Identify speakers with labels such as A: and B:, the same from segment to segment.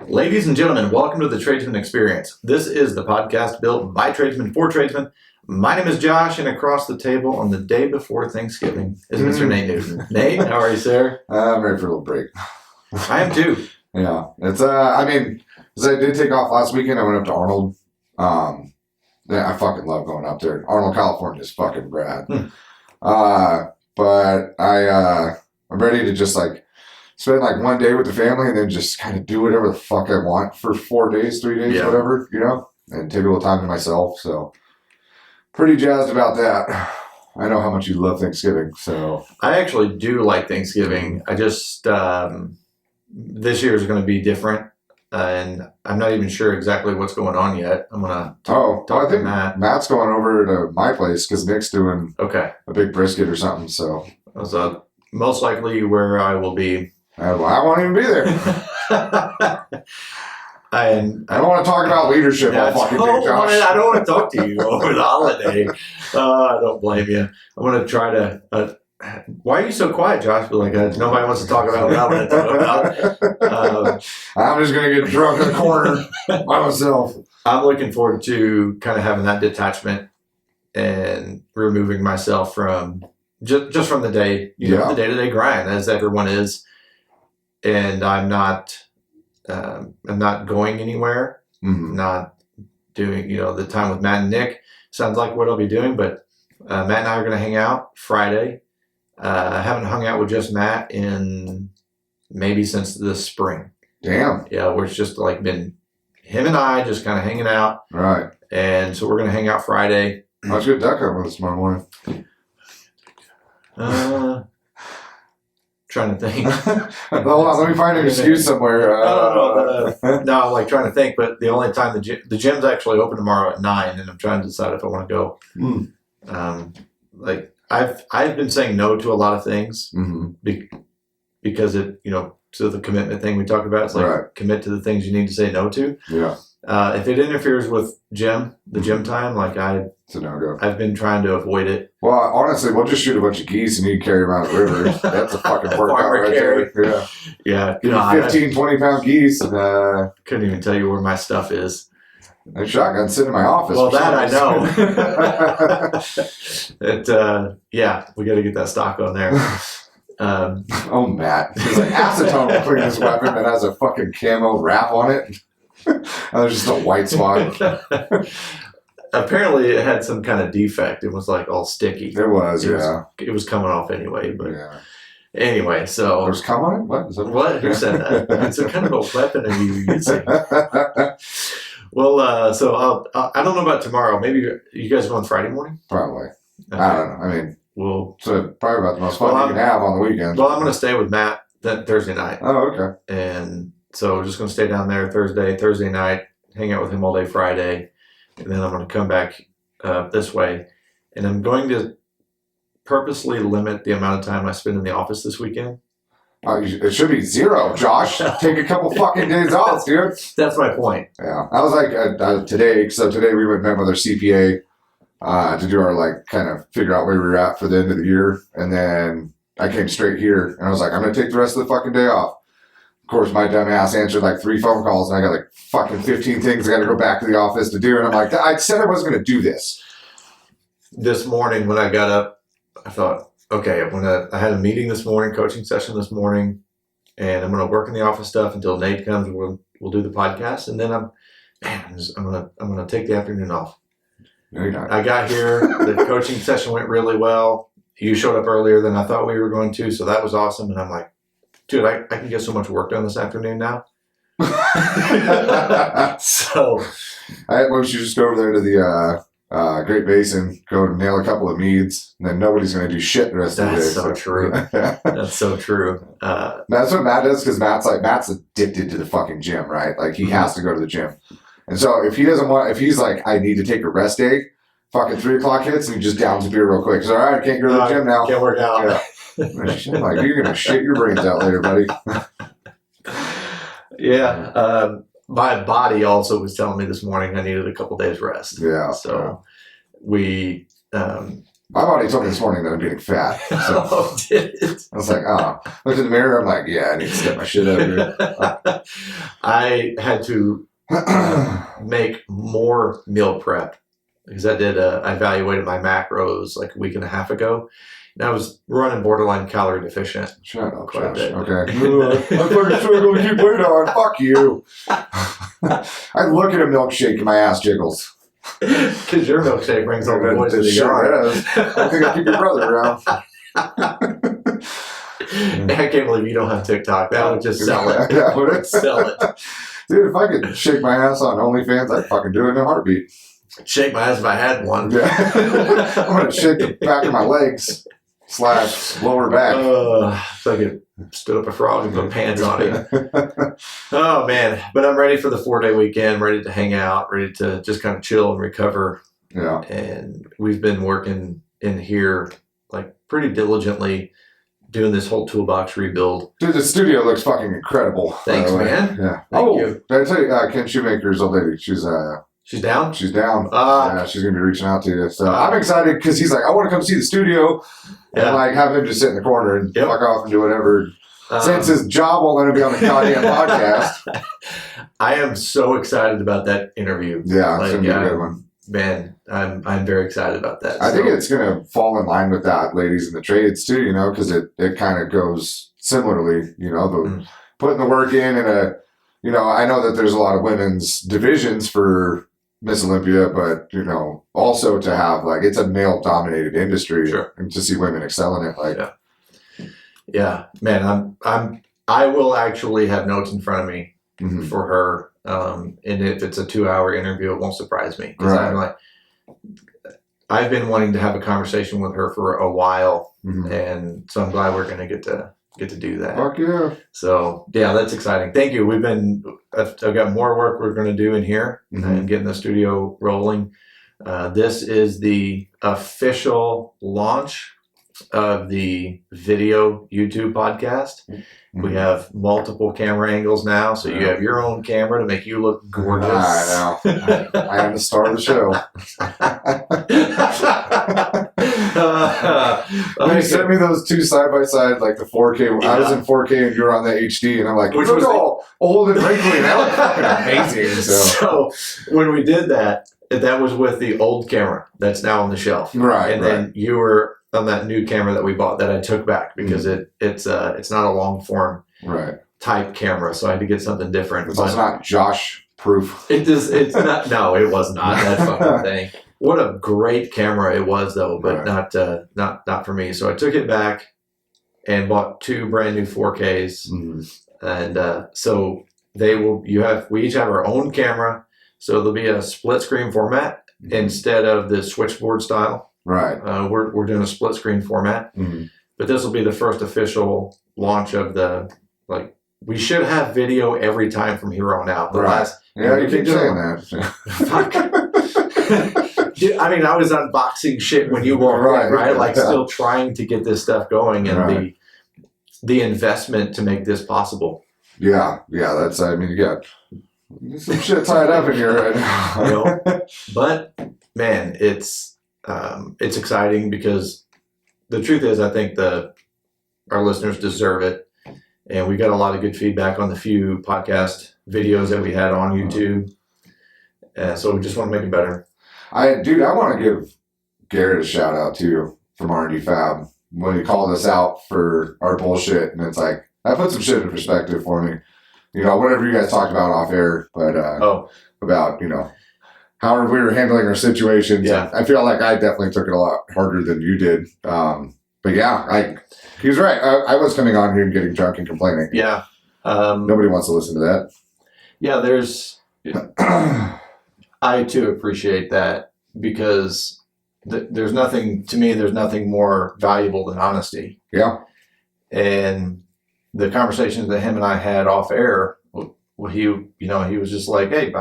A: Ladies and gentlemen, welcome to the Tradesman Experience. This is the podcast built by tradesmen for tradesmen. My name is Josh, and across the table on the day before Thanksgiving is Mr. Nate Newton. Nate, how are you, sir?
B: I'm ready for a little break.
A: I am too.
B: Yeah, it's because I did take off last weekend. I went up to Arnold. Yeah, I fucking love going up there. Arnold, California is fucking rad. But I'm ready to just spend one day with the family and then just kind of do whatever the fuck I want for 4 days, 3 days, whatever, and take a little time to myself. So pretty jazzed about that. I know how much you love Thanksgiving, so.
A: I actually do like Thanksgiving. I just, this year is going to be different, and I'm not even sure exactly what's going on yet. I'm going to talk to Matt.
B: Matt's going over to my place because Nick's doing
A: a
B: big brisket or something, so.
A: Most likely where I will be.
B: I won't even be there. I don't want to talk about leadership all fucking day, Josh.
A: I don't want to talk to you over the holiday. I don't blame you. I'm going to try to... why are you so quiet, Josh? Nobody wants to talk about what I want to talk about.
B: I'm just going to get drunk in the corner by myself.
A: I'm looking forward to kind of having that detachment and removing myself from... Just from the day, the day-to-day grind, as everyone is. And I'm not going anywhere.
B: Mm-hmm.
A: Not doing, the time with Matt and Nick sounds like what I'll be doing. But Matt and I are going to hang out Friday. I haven't hung out with just Matt in maybe since the spring.
B: Damn.
A: Yeah, where it's just been him and I just kind of hanging out.
B: Right.
A: And so we're going to hang out Friday.
B: How's your duck up with us tomorrow morning?
A: Trying to think.
B: Hold on, let me find an excuse somewhere.
A: No, I'm trying to think, but the only time the gym's actually open tomorrow at 9, and I'm trying to decide if I want to go. I've been saying no to a lot of things because it, to the commitment thing we talked about, it's commit to the things you need to say no to.
B: Yeah.
A: If it interferes with gym time,
B: it's a no-go.
A: I've been trying to avoid it.
B: Well, honestly, we'll just shoot a bunch of geese and you can carry them around the river. That's a fucking workout right there.
A: Yeah.
B: Give me 15, 20-pound geese. And,
A: couldn't even tell you where my stuff is.
B: That shotgun's sitting in my office.
A: Well, that I know. We got to get that stock on there.
B: Oh, Matt. He's acetone will clean this weapon that has a fucking camo wrap on it. There's just a white spot.
A: Apparently, it had some kind of defect. It was all sticky.
B: It was.
A: It was coming off anyway. But anyway, so
B: there's cum on it. What? Is that
A: what? Who said that? It's a kind of a weapon of you using. Well, so I don't know about tomorrow. Maybe you guys going Friday morning?
B: Probably.
A: Okay.
B: I don't know. I mean, so probably about the most fun you can have on the weekend.
A: Well, I'm going to stay with Matt that Thursday night.
B: Oh, okay.
A: And so we're just going to stay down there Thursday night, hang out with him all day Friday, and then I'm going to come back this way. And I'm going to purposely limit the amount of time I spend in the office this weekend.
B: It should be 0, Josh. Take a couple fucking days off, dude.
A: That's my point.
B: Yeah. I was today, so today we met with our CPA to do our, kind of figure out where we were at for the end of the year. And then I came straight here, and I was like, I'm going to take the rest of the fucking day off. Of course, my dumb ass answered 3 phone calls, and I got fucking 15 things I got to go back to the office to do. And I'm like, I said I wasn't going to do this. This morning when I got up, I thought, okay, I had a meeting this morning, coaching session this morning, and I'm going to work in the office stuff until Nate comes. We'll do the podcast, and then I'm going to take the afternoon off.
A: No, you're not. I got here. The coaching session went really well. You showed up earlier than I thought we were going to, so that was awesome. And I'm like, dude, I can get so much work done this afternoon now. So, I want you to just go over there to the Great Basin, go nail a couple of meads, and then nobody's going to do shit the rest of the day. That's so true. That's so true. That's what Matt does, because Matt's addicted to the fucking gym, right? He has to go to the gym. And so if he's like, I need to take a rest day, fucking 3 o'clock hits, and he just downs a beer real quick. He's all right, I can't go to the gym now. Can't work out. Yeah. You're going to shit your brains out later, buddy. Yeah. My body also was telling me this morning I needed a couple days rest. Yeah. So we
B: My body told me this morning that I'm getting fat. So
C: oh, did it?
B: I was like, looked in the mirror. I'm like, yeah, I need to step my shit up here.
C: I had to make more meal prep because I evaluated my macros like a week and a half ago. And I was running borderline calorie deficient.
B: Shut up,
C: Quite a
B: Josh.
C: bit.
B: Okay. I'm fucking struggling to keep weight on. Fuck you. I look at a milkshake and my ass jiggles.
C: Because your milkshake brings all the boys to the
B: Sure
C: yard.
B: does. I think I keep your brother around.
C: I can't believe you don't have TikTok. That would just sell it.
B: That would
C: Sell it.
B: Dude, if I could shake my ass on OnlyFans, I'd fucking do it in a heartbeat.
C: Shake my ass if I had one.
B: Yeah. I'm going to shake the back of my legs / lower back.
C: If I could stood up a frog and put pants on it. Oh, man. But I'm ready for the 4-day weekend, ready to hang out, ready to just kind of chill and recover.
B: Yeah.
C: And we've been working in here like pretty diligently doing this whole toolbox rebuild.
B: Dude, the studio looks fucking incredible.
C: Thanks, man.
B: Yeah.
C: Thank you.
B: Did I tell you, Ken Shoemaker's old lady, she's
C: down?
B: She's down.
C: Ah.
B: Yeah, she's going to be reaching out to you. So I'm excited because he's like, I want to come see the studio and like have him just sit in the corner and fuck off and do whatever. Since his job won't let him be on the goddamn podcast.
C: I am so excited about that interview.
B: Yeah, it's going to be a good one.
C: Man, I'm very excited about that.
B: I think it's going to fall in line with that, ladies in the trades too, you know, because it kind of goes similarly, you know, putting the work in a, you know, I know that there's a lot of women's divisions for Miss Olympia, but, you know, also to have like, it's a male dominated industry and to see women excel in it. Like,
C: yeah, man, I will actually have notes in front of me for her. And if it's a 2-hour interview, it won't surprise me. Because I've been wanting to have a conversation with her for a while, and so I'm glad we're going to get to do that.
B: Fuck yeah!
C: So yeah, that's exciting. Thank you. I've got more work we're going to do in here and getting the studio rolling. This is the official launch of the video YouTube podcast. We have multiple camera angles now, so you have your own camera to make you look gorgeous.
B: I know. I am the star of the show. You sent me those two side by side, like the 4K. I was in 4K and you were on the HD, and I'm like, which was all old and wrinkly, and that looked fucking amazing.
C: So when we did that was with the old camera that's now on the shelf,
B: right?
C: And then you were on that new camera that we bought that I took back because it's not a long form type camera, so I had to get something different.
B: It's also not Josh proof.
C: It's not. No, it was not that fucking thing. What a great camera it was though, but not for me. So I took it back and bought 2 brand new 4Ks, and so we each have our own camera, so there'll be a split screen format instead of the switchboard style.
B: Right.
C: We're doing a split screen format, but this will be the first official launch of we should have video every time from here on out.
B: You keep saying that.
C: Fuck. Dude, I mean, I was unboxing shit when you walked in, right? Like still trying to get this stuff going and the investment to make this possible.
B: Yeah. That's. I mean, you got some shit tied up in here right now.
C: But man, it's exciting because the truth is I think our listeners deserve it, and we got a lot of good feedback on the few podcast videos that we had on YouTube, so we just want to make it better.
B: I want to give Garrett a shout out too from R&D Fab when he called us out for our bullshit, and it's like that put some shit in perspective for me. You know, whatever you guys talked about off air, but about, you know, how we were handling our situations.
C: Yeah.
B: I feel like I definitely took it a lot harder than you did. But yeah, he was right. I was coming on here and getting drunk and complaining.
C: Yeah.
B: Nobody wants to listen to that.
C: Yeah, I too appreciate that because there's nothing more valuable than honesty.
B: Yeah.
C: And the conversations that him and I had off air, he was just like, hey,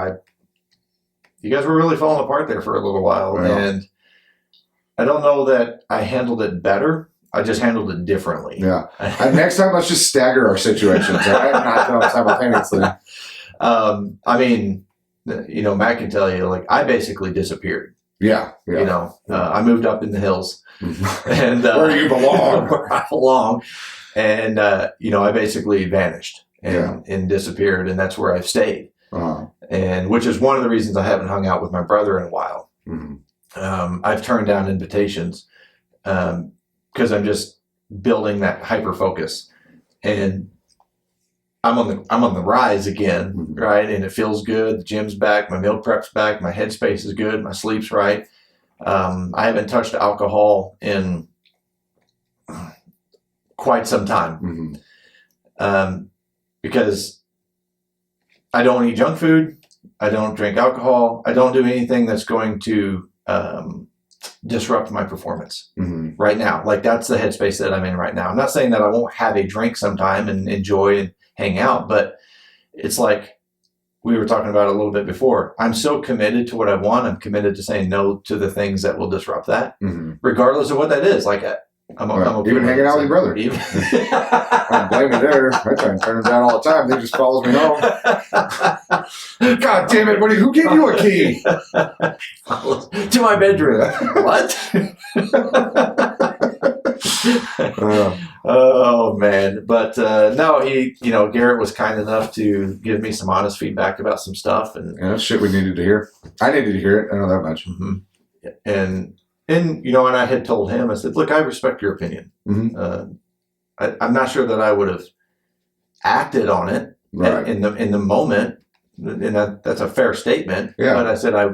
C: you guys were really falling apart there for a little while. Yeah. And I don't know that I handled it better. I just handled it differently.
B: Yeah. And next time, let's just stagger our situations, right? Not simultaneously.
C: I mean, you know, Matt can tell you, like, I basically disappeared.
B: Yeah.
C: You know, I moved up in the hills, and
B: where you belong,
C: where I belong, and you know, I basically vanished and disappeared, and that's where I've stayed. And which is one of the reasons I haven't hung out with my brother in a while. I've turned down invitations because I'm just building that hyper focus, and I'm on the rise again, right? And it feels good. The gym's back, my meal prep's back, my headspace is good, my sleep's right. I haven't touched alcohol in quite some time because I don't eat junk food. I don't drink alcohol. I don't do anything that's going to disrupt my performance right now. Like, that's the headspace that I'm in right now. I'm not saying that I won't have a drink sometime and enjoy and hang out, but it's like we were talking about a little bit before. I'm so committed to what I want. I'm committed to saying no to the things that will disrupt that, regardless of what that is. Like, I'm
B: even hanging out with your brother. I'm blaming there. I try and turn him down all the time. He just follows me home. God damn it! Who gave you a key
C: to my bedroom? What? Oh man! But no, Garrett was kind enough to give me some honest feedback about some stuff, and
B: that's shit we needed to hear. I needed to hear it. I know that much.
C: And I had told him, I said, look, I respect your opinion. I'm not sure that I would have acted on it in the moment, and that's a fair statement. Yeah. But I said I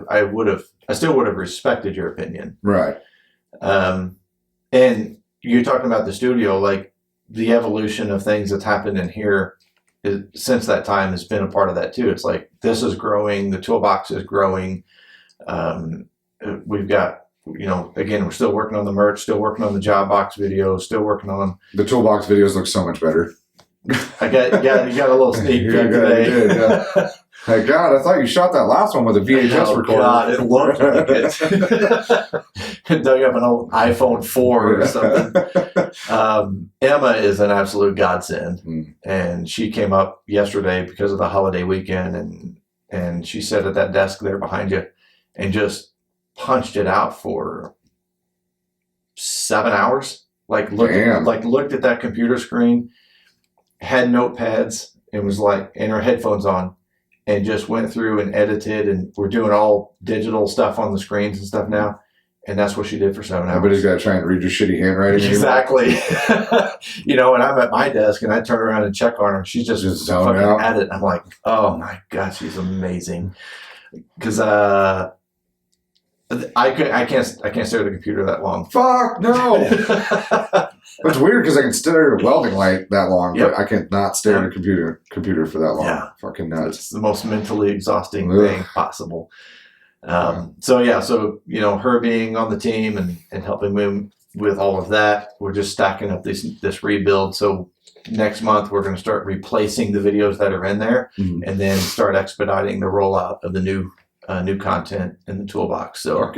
C: still would have respected your opinion.
B: Right.
C: And you're talking about the studio, like the evolution of things that's happened in here since that time has been a part of that too. It's like, this is growing, the toolbox is growing. We've got, again, we're still working on the merch, still working on the job box videos, still working on
B: the toolbox videos. Look so much better.
C: You got a little sneak peek today.
B: You did, yeah. Hey, God, I thought you shot that last one with a VHS recorder.
C: God, it looked like it. Dug up an old iPhone 4 or something. Emma is an absolute godsend, and she came up yesterday because of the holiday weekend, and she sat at that desk there behind you, and just punched it out for 7 hours. Looked at that computer screen, had notepads, and was and her headphones on, and just went through and edited, and we're doing all digital stuff on the screens and stuff now. And that's what she did for 7 hours.
B: Everybody's got to try and read your shitty handwriting.
C: Exactly. And I'm at my desk and I turn around and check on her. She's just fucking out at it. I'm like, oh my God, she's amazing. Because I can't stare at the computer that long.
B: Fuck no. It's weird because I can stare at a welding light that long, but I can't not stare at a computer for that long. Yeah. Fucking nuts.
C: It's the most mentally exhausting thing possible. So her being on the team and helping me with all of that, we're just stacking up this rebuild. So next month we're going to start replacing the videos that are in there, and then start expediting the rollout of the new content in the toolbox. So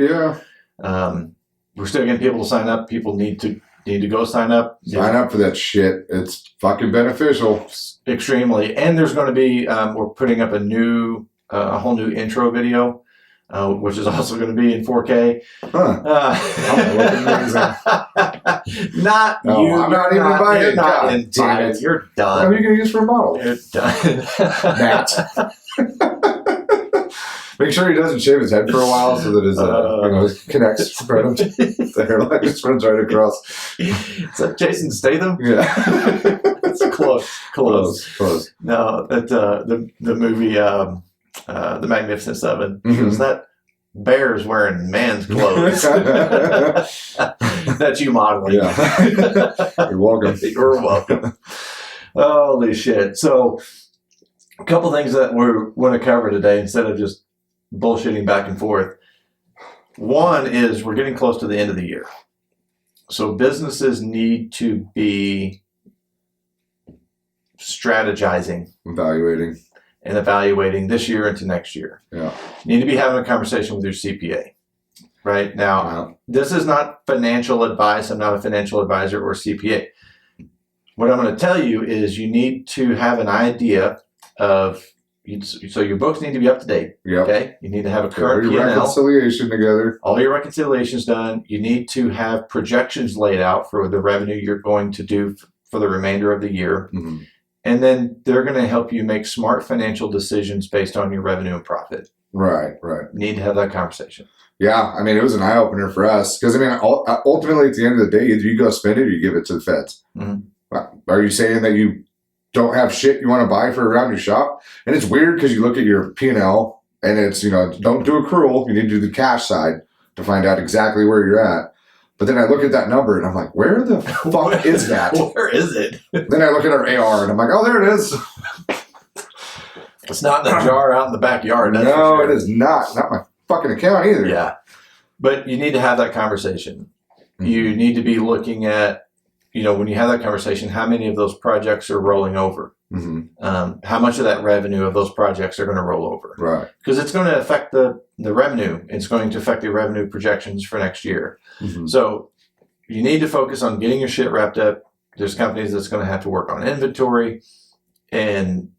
C: we're still getting people to sign up. People need to go sign up.
B: Sign up for that shit. It's fucking beneficial.
C: Extremely. And there's going to be we're putting up a whole new intro video. Which is also going to be in 4K.
B: Huh.
C: Not
B: no,
C: you.
B: I'm not even invited.
C: You're not invited. You're done.
B: What are you going to use for a model?
C: You're done.
B: Matt. Make sure he doesn't shave his head for a while so that his connects from the hairline just runs right across.
C: Is that Jason Statham?
B: Yeah.
C: It's close. No, that the movie The Magnificent Seven shows that bear's wearing man's clothes. That's you modeling.
B: Yeah. You're welcome.
C: You're welcome. Holy shit. So a couple things that we want to cover today instead of just bullshitting back and forth. One is we're getting close to the end of the year. So businesses need to be strategizing. Evaluating this year into next year.
B: Yeah.
C: You need to be having a conversation with your CPA. Right now, This is not financial advice. I'm not a financial advisor or CPA. What I'm going to tell you is you need to have an idea of so your books need to be up to date.
B: Yep.
C: Okay. You need to have a current
B: Your
C: P&L.
B: reconciliation together.
C: All your reconciliations done. You need to have projections laid out for the revenue you're going to do for the remainder of the year.
B: Mm-hmm.
C: And then they're going to help you make smart financial decisions based on your revenue and profit.
B: Right.
C: You need to have that conversation.
B: Yeah, I mean, it was an eye-opener for us because, I mean, ultimately, at the end of the day, either you go spend it or you give it to the feds.
C: Mm-hmm.
B: Are you saying that you don't have shit you want to buy for around your shop? And it's weird because you look at your P&L and it's, don't do accrual. You need to do the cash side to find out exactly where you're at. But then I look at that number and I'm like, where the fuck is that?
C: Where is it?
B: Then I look at our AR and I'm like, oh, there it is.
C: It's not in the jar out in the backyard.
B: No,
C: sure.
B: It is not. Not my fucking account either.
C: Yeah. But you need to have that conversation. Mm-hmm. You need to be looking at, when you have that conversation, how many of those projects are rolling over?
B: Mm-hmm.
C: How much of that revenue of those projects are going to roll over?
B: Right.
C: Because it's going to affect the revenue. It's going to affect the revenue projections for next year.
B: Mm-hmm.
C: So you need to focus on getting your shit wrapped up. There's companies that's going to have to work on inventory, and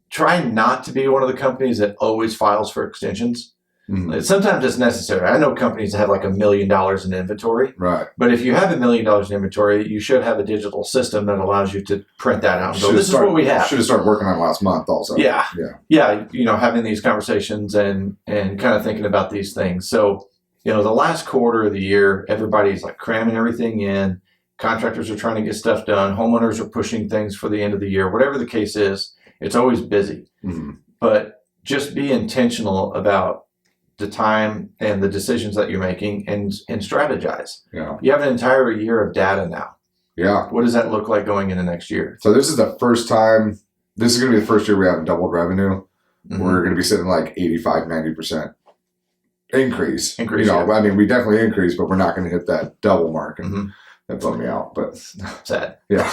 C: try not to be one of the companies that always files for extensions.
B: Mm-hmm.
C: Sometimes it's necessary. I know companies that have like $1 million in inventory.
B: Right.
C: But if you have $1 million in inventory, you should have a digital system that allows you to print that out and go, this is what we have.
B: Should have started working on last month also.
C: Yeah. Having these conversations and kind of thinking about these things. So, the last quarter of the year, everybody's like cramming everything in. Contractors are trying to get stuff done. Homeowners are pushing things for the end of the year. Whatever the case is, it's always busy.
B: Mm-hmm.
C: But just be intentional about the time and the decisions that you're making and strategize.
B: Yeah.
C: You have an entire year of data now.
B: Yeah.
C: What does that look like going into next year?
B: So this is the first time, this is going to be the first year we haven't doubled revenue.
C: Mm-hmm.
B: We're going to be sitting like 85, 90% increase.
C: Yeah.
B: I mean, we definitely increased, but we're not going to hit that double mark. And
C: mm-hmm.
B: that bummed me out, but
C: sad.
B: Yeah.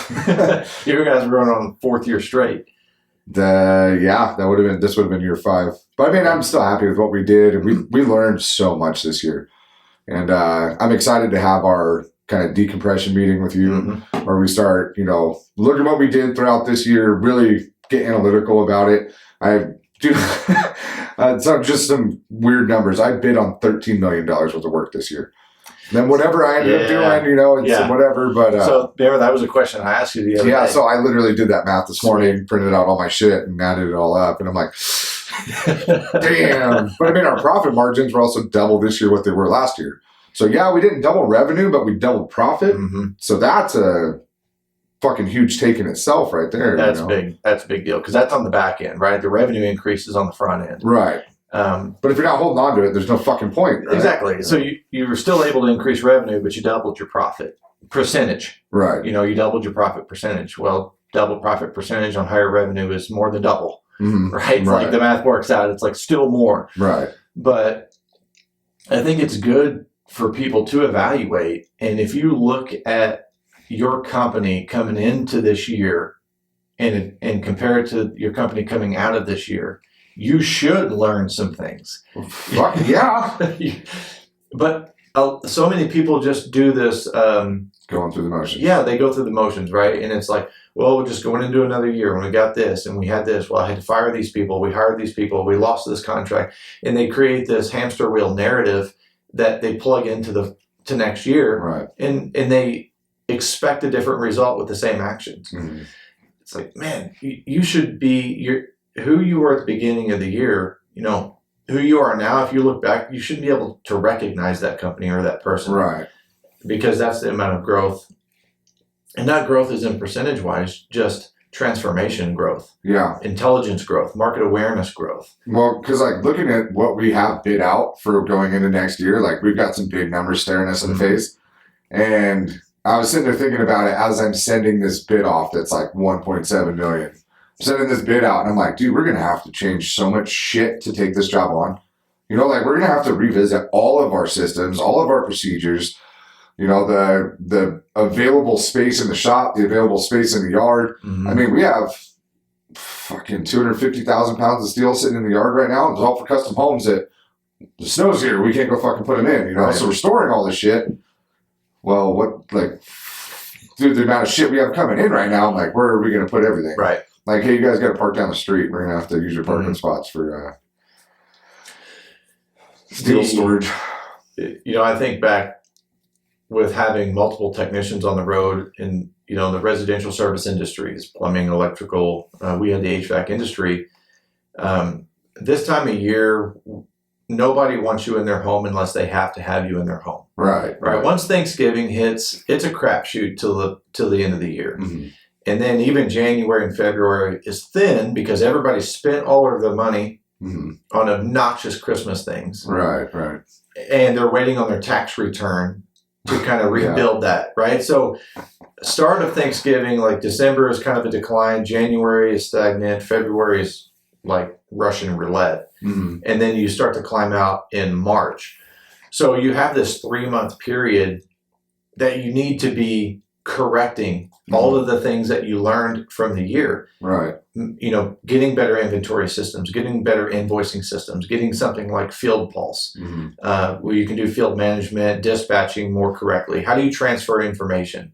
C: You guys were going on 4th year straight.
B: This would have been year 5. But I mean, I'm still happy with what we did, and we learned so much this year. And I'm excited to have our kind of decompression meeting with you,
C: mm-hmm.
B: where we start, look at what we did throughout this year, really get analytical about it. So just some weird numbers. I bid on $13 million worth of work this year. Then whatever I ended up doing, it's whatever. But
C: so remember, that was a question I asked you the other day.
B: Yeah, so I literally did that math this morning, printed out all my shit, and added it all up, and I'm like, damn. But I mean, our profit margins were also double this year what they were last year. So yeah, we didn't double revenue, but we doubled profit.
C: Mm-hmm.
B: So that's a fucking huge take in itself, right there.
C: That's big. That's a big deal because that's on the back end, right? The revenue increase is on the front end,
B: right? But if you're not holding on to it, there's no fucking point. Right?
C: Exactly. So you were still able to increase revenue, but you doubled your profit percentage.
B: Right.
C: You doubled your profit percentage. Well, double profit percentage on higher revenue is more than double.
B: Mm-hmm.
C: Right? It's like the math works out. It's like still more.
B: Right.
C: But I think it's good for people to evaluate. And if you look at your company coming into this year and compare it to your company coming out of this year, you should learn some things.
B: Fuck yeah.
C: But so many people just do this.
B: Going through the motions.
C: Yeah, they go through the motions, right? And it's like, well, we're just going into another year and we got this and we had this. Well, I had to fire these people. We hired these people. We lost this contract. And they create this hamster wheel narrative that they plug into next year.
B: Right.
C: And they expect a different result with the same actions.
B: Mm-hmm.
C: It's like, man, you should be who you were at the beginning of the year, who you are now. If you look back, you should be able to recognize that company or that person.
B: Right.
C: Because that's the amount of growth. And that growth isn't percentage wise, just transformation growth.
B: Yeah.
C: Intelligence growth, market awareness growth.
B: Well, because looking at what we have bid out for going into next year, we've got some big numbers staring us in the face. And I was sitting there thinking about it as I'm sending this bid off that's like 1.7 million. Sending this bid out, and I'm like, dude, we're going to have to change so much shit to take this job on. We're going to have to revisit all of our systems, all of our procedures, the available space in the shop, the available space in the yard.
C: Mm-hmm.
B: I mean, we have fucking 250,000 pounds of steel sitting in the yard right now. It's all for custom homes that the snow's here. We can't go fucking put them in,
C: Right.
B: So we're storing all this shit. Well, dude, the amount of shit we have coming in right now, I'm like, where are we going to put everything?
C: Right.
B: like, hey, you guys got to park down the street. We're gonna have to use your parking spots for steel storage.
C: I think back with having multiple technicians on the road in the residential service industries, plumbing, electrical. We had the HVAC industry. This time of year, nobody wants you in their home unless they have to have you in their home.
B: Right.
C: Once Thanksgiving hits, it's a crapshoot till the end of the year.
B: Mm-hmm.
C: And then even January and February is thin because everybody spent all of their money on obnoxious Christmas things.
B: Right.
C: And they're waiting on their tax return to kind of rebuild that, right? So start of Thanksgiving, like December is kind of a decline. January is stagnant. February is like Russian roulette.
B: Mm-hmm.
C: And then you start to climb out in March. So you have this 3-month period that you need to be correcting all of the things that you learned from the year.
B: Right.
C: Getting better inventory systems, getting better invoicing systems, getting something like Field Pulse, where you can do field management, dispatching more correctly. How do you transfer information?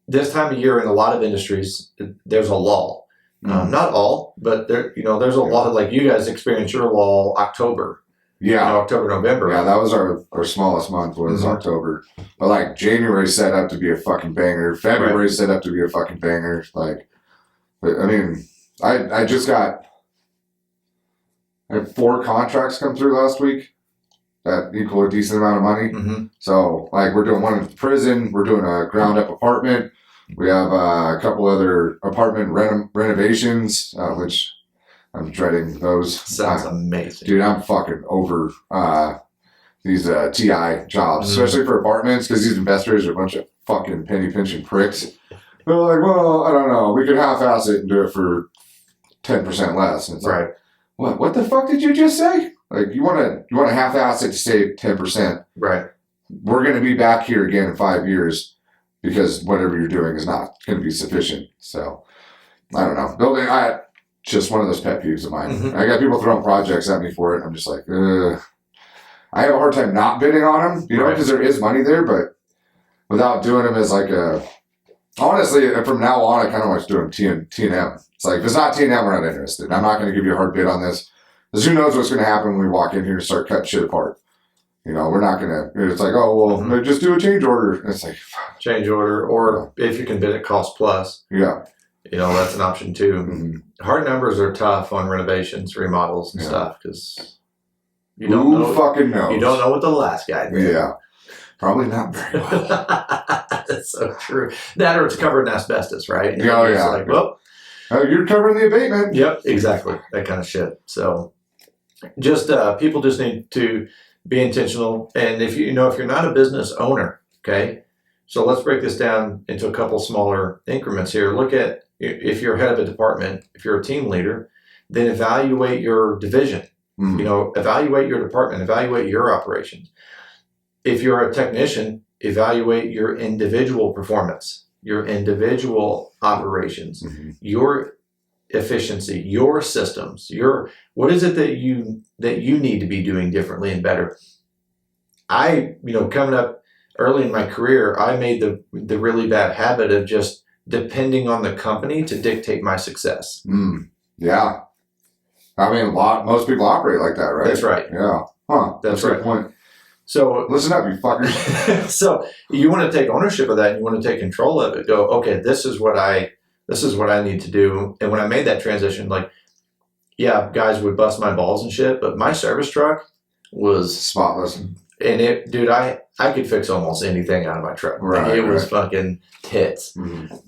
C: This time of year in a lot of industries, there's a lull. Not all, but there's a lot of, like, you guys experience your lull October.
B: Yeah.
C: October, November.
B: Yeah, that was our smallest month was October. But like January set up to be a fucking banger. February set up to be a fucking banger. Like, I mean, I had 4 contracts come through last week that equal a decent amount of money.
C: Mm-hmm.
B: So like we're doing one in the prison. We're doing a ground up apartment. We have a couple other apartment renovations, which I'm dreading those.
C: Sounds amazing.
B: Dude, I'm fucking over these TI jobs, especially for apartments, because these investors are a bunch of fucking penny pinching pricks. They're like, well, I don't know. We could half-ass it and do it for 10% less. And it's like, what the fuck did you just say? Like, you want to half-ass it to save 10%.
C: Right.
B: We're going to be back here again in 5 years because whatever you're doing is not going to be sufficient. So, I don't know. Building, just one of those pet peeves of mine.
C: Mm-hmm.
B: I got people throwing projects at me for it. I'm just like, I have a hard time not bidding on them, because there is money there, but without doing them as like honestly, from now on, I kind of want to do them T&M. It's like, if it's not T&M, we're not interested. I'm not going to give you a hard bid on this, because who knows what's going to happen when we walk in here and start cutting shit apart. We're not going to, it's like, oh, well, just do a change order. And it's like,
C: change order, or if you can bid at cost plus.
B: Yeah.
C: That's an option too.
B: Mm-hmm.
C: Hard numbers are tough on renovations, remodels, and stuff, because you don't know.
B: Fucking knows?
C: You don't know what the last guy did.
B: Yeah, probably not very well.
C: That's so true. That, or it's covered in asbestos, right?
B: And yeah.
C: Like, well,
B: you're covering the abatement.
C: Yep, exactly. That kind of shit. So, just people just need to be intentional. And if you're not a business owner, okay. So let's break this down into a couple smaller increments here. Look at, if you're head of a department, if you're a team leader, then evaluate your division. Evaluate your department, evaluate your operations. If you're a technician, evaluate your individual performance, your individual operations, your efficiency, your systems, what is it that you need to be doing differently and better. Coming up early in my career, I made the really bad habit of just depending on the company to dictate my success.
B: Yeah. I mean, most people operate like that, right?
C: That's right.
B: Yeah. Huh. That's a good point.
C: So
B: listen up, you fuckers.
C: So you want to take ownership of that, and you want to take control of it. Go, okay, this is what I need to do. And when I made that transition, like, yeah, guys would bust my balls and shit, but my service truck was
B: spotless.
C: And I could fix almost anything out of my truck.
B: Right,
C: it was fucking tits.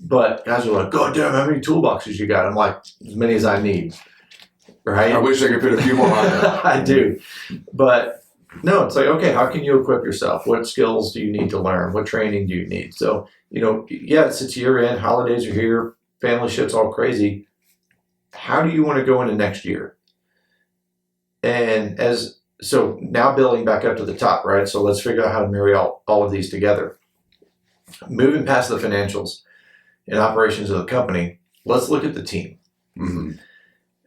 C: But guys were like, God damn, how many toolboxes you got? I'm like, as many as I need. Right?
B: I wish I could fit a few more on there.
C: I do. But no, it's like, okay, how can you equip yourself? What skills do you need to learn? What training do you need? So, it's year end, holidays are here, family shit's all crazy. How do you want to go into next year? And so now building back up to the top, right? So let's figure out how to marry all of these together. Moving past the financials and operations of the company, let's look at the team.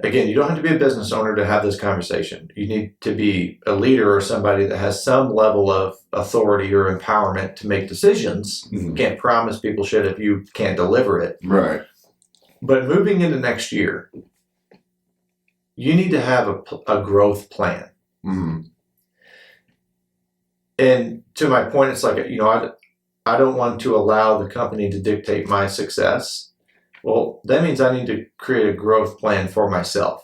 C: Again, you don't have to be a business owner to have this conversation. You need to be a leader or somebody that has some level of authority or empowerment to make decisions. You can't promise people shit if you can't deliver it.
B: Right.
C: But moving into next year, you need to have a growth plan.
B: Mm-hmm.
C: And to my point, it's like, I don't want to allow the company to dictate my success. Well, that means I need to create a growth plan for myself.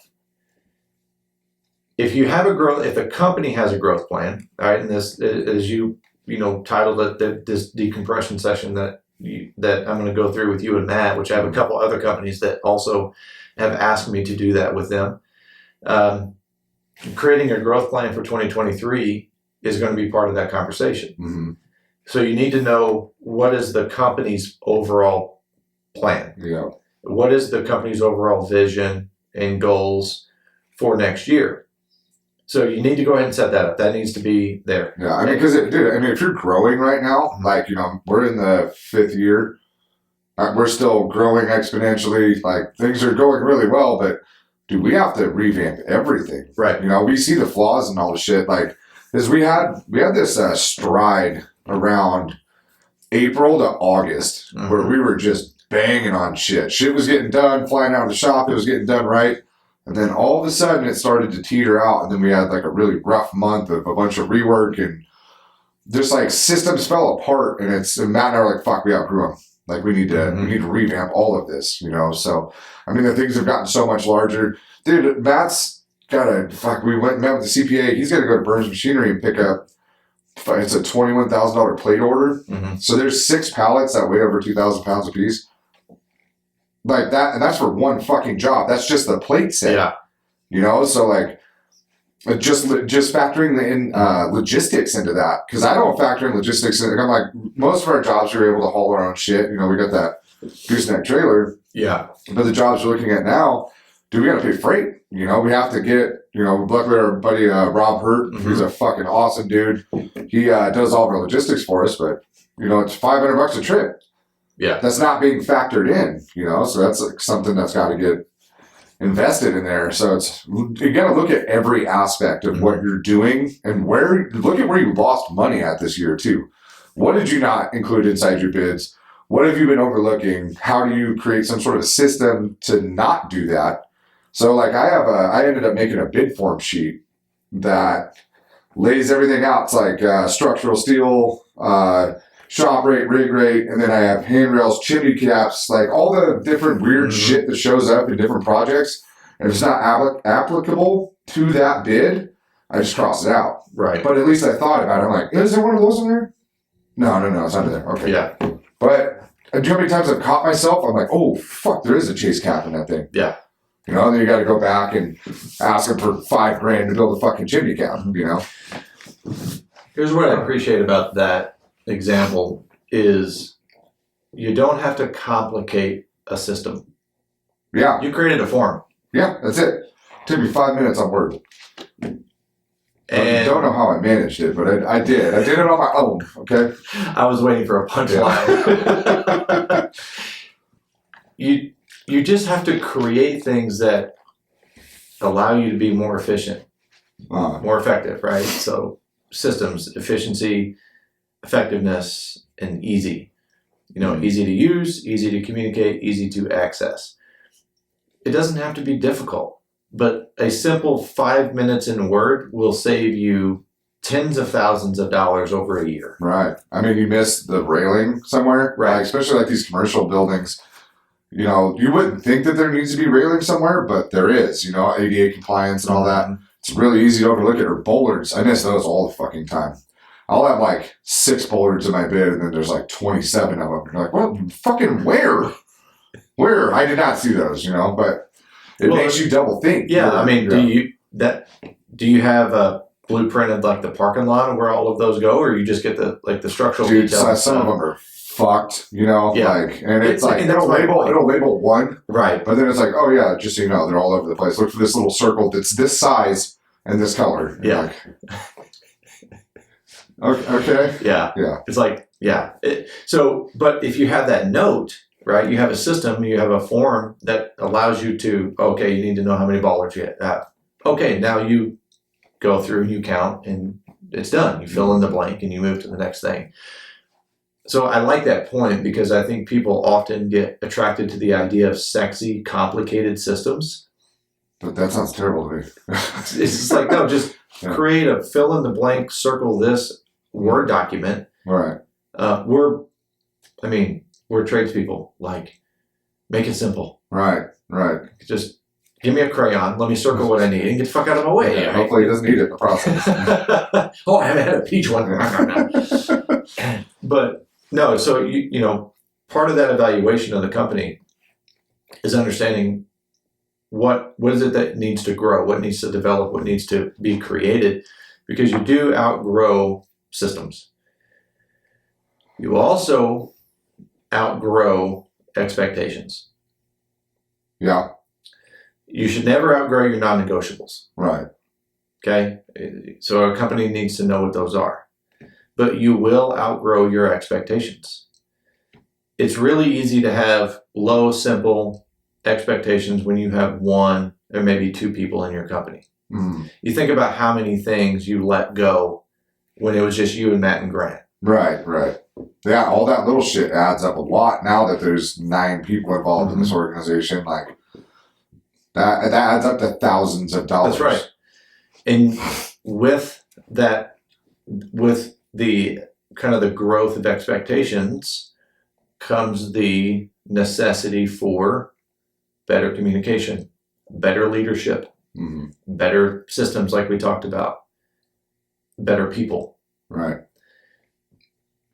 C: If the company has a growth plan, all right, and this, as you titled it, this decompression session that I'm going to go through with you and Matt, which I have a couple other companies that also have asked me to do that with them. Creating a growth plan for 2023 is going to be part of that conversation.
B: Mm-hmm.
C: So you need to know, what is the company's overall plan?
B: Yeah.
C: What is the company's overall vision and goals for next year? So you need to go ahead and set that up. That needs to be there.
B: Yeah, I mean, because if you're growing right now, like, we're in the 5th year, we're still growing exponentially. Like, things are going really well, but dude, we have to revamp everything.
C: Right.
B: We see the flaws and all the shit. Like, is we had this stride around April to August where we were just banging on shit. Shit was getting done, flying out of the shop. It was getting done right. And then all of a sudden it started to teeter out. And then we had like a really rough month of a bunch of rework, and just like systems fell apart. And Matt and I were like, fuck, we outgrew them. Like, we need to revamp all of this, So, I mean, the things have gotten so much larger. Dude, Matt's we went and met with the CPA. He's got to go to Burns Machinery and pick up, it's a $21,000 plate order.
C: Mm-hmm.
B: So there's 6 pallets that weigh over 2,000 pounds a piece. Like that, and that's for one fucking job. That's just the plate set.
C: Yeah.
B: So like, just factoring in logistics into that, because I don't factor in logistics. I'm like, most of our jobs are able to haul our own shit. We got that gooseneck trailer.
C: Yeah.
B: But the jobs we're looking at now, dude, we got to pay freight. We have to get, luckily our buddy Rob Hurt, he's a fucking awesome dude. He does all of our logistics for us, but it's $500 a trip.
C: Yeah.
B: That's not being factored in, so that's like something that's got to get invested in there. So you got to look at every aspect of what you're doing, and look at where you lost money at this year too. What did you not include inside your bids? What have you been overlooking? How do you create some sort of system to not do that? So like I ended up making a bid form sheet that lays everything out. It's like structural steel, shop rate, rig rate, and then I have handrails, chimney caps, like all the different weird shit that shows up in different projects. And if it's not applicable to that bid, I just cross it out.
C: Right.
B: But at least I thought about it. I'm like, is there one of those in there? No, it's under there. Okay.
C: Yeah.
B: But do you know how many times I've caught myself? I'm like, oh, fuck, there is a chase cap in that thing.
C: Yeah.
B: And then you got to go back and ask them for $5,000 to build a fucking chimney cap,
C: Here's what I appreciate about that example is you don't have to complicate a system.
B: Yeah.
C: You created a form.
B: Yeah, that's it. Took me 5 minutes on Word.
C: And
B: I don't know how I managed it, but I did. I did it on my own, okay?
C: I was waiting for a punchline. You just have to create things that allow you to be more efficient, more effective, right? So systems, efficiency, effectiveness, and easy. Easy to use, easy to communicate, easy to access. It doesn't have to be difficult, but a simple 5 minutes in Word will save you tens of thousands of dollars over a year.
B: Right. I mean, you miss the railing somewhere,
C: right?
B: Especially like these commercial buildings. You wouldn't think that there needs to be railing somewhere, but there is, ADA compliance and all that. It's really easy to overlook it. Or bollards. I miss those all the fucking time. I'll have like 6 bollards in my bid, and then there's like 27 of them. You're like, well, fucking where? Where? I did not see those, but it makes you double think.
C: Yeah, I mean, do you have a blueprinted like the parking lot of where all of those go, or you just get the structural details?
B: Some of them are fucked,
C: Yeah.
B: Like, and it's like it'll label one,
C: right?
B: But then it's like, oh yeah, just so you know, they're all over the place. Look for this little circle that's this size and this color. And
C: yeah.
B: Okay.
C: Yeah.
B: Yeah.
C: It's like, yeah. But if you have that note, right? You have a system, you have a form that allows you to, okay, you need to know how many bollards you have. Okay, now you go through and you count and it's done. You fill in the blank and you move to the next thing. So I like that point because I think people often get attracted to the idea of sexy, complicated systems.
B: But that sounds terrible to me.
C: It's just like, no, just create a fill in the blank, circle this Word document.
B: Right.
C: We're tradespeople. Like, make it simple.
B: Right.
C: Just give me a crayon. Let me circle what I need and get the fuck out of my way.
B: Yeah, right? Hopefully he doesn't need it in the process.
C: Oh, I haven't had a peach one. But no, so you know, part of that evaluation of the company is understanding what is it that needs to grow, what needs to develop, what needs to be created, because you do outgrow systems. You also outgrow expectations.
B: Yeah.
C: You should never outgrow your non-negotiables.
B: Right.
C: Okay? So a company needs to know what those are. But you will outgrow your expectations. It's really easy to have low, simple expectations when you have one or maybe two people in your company.
B: Mm.
C: You think about how many things you let go when it was just you and Matt and Grant.
B: Right. Yeah, all that little shit adds up a lot now that there's 9 people involved in this organization. Like, that adds up to thousands of dollars.
C: That's right. And with that, with the kind of the growth of expectations comes the necessity for better communication, better leadership, better systems like we talked about, better people.
B: Right.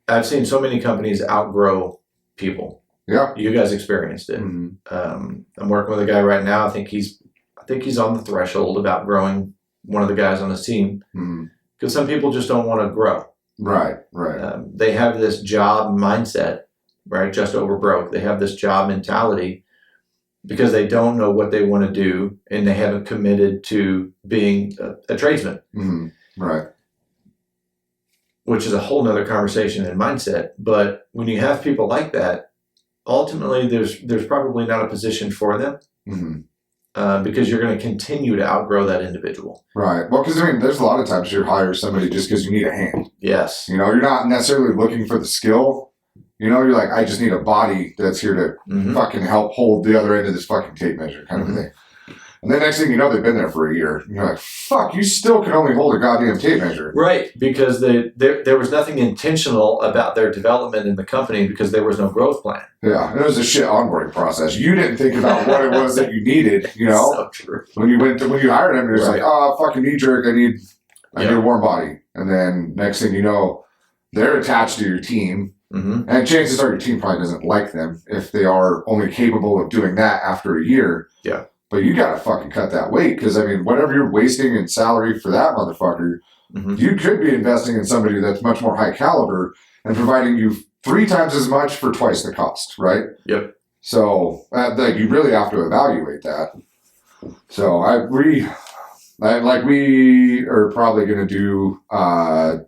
C: I've seen so many companies outgrow people.
B: Yeah.
C: You guys experienced it. I'm working with a guy right now. I think he's on the threshold of outgrowing one of the guys on his team because some people just don't want to grow.
B: Right.
C: They have this job mindset, right? Just over broke. They have this job mentality because they don't know what they want to do and they haven't committed to being a tradesman.
B: Right.
C: Which is a whole nother conversation and mindset. But when you have people like that, ultimately there's probably not a position for them because you're going to continue to outgrow that individual.
B: Right. Well, because there's a lot of times you hire somebody just because you need a hand.
C: Yes.
B: You're not necessarily looking for the skill. You're like, I just need a body that's here to fucking help hold the other end of this fucking tape measure kind of thing. And then next thing you know, they've been there for a year. And you're like, fuck, you still can only hold a goddamn tape measure.
C: Right, because there was nothing intentional about their development in the company because there was no growth plan.
B: Yeah, and it was a shit onboarding process. You didn't think about what it was that you needed,
C: So true.
B: When you hired them, you're just like, oh, fucking knee jerk, I need a warm body. And then next thing you know, they're attached to your team. And chances are your team probably doesn't like them if they are only capable of doing that after a year.
C: Yeah.
B: But you got to fucking cut that weight because, whatever you're wasting in salary for that motherfucker, you could be investing in somebody that's much more high caliber and providing you 3 times as much for twice the cost, right?
C: Yep.
B: So you really have to evaluate that. So we are probably going to do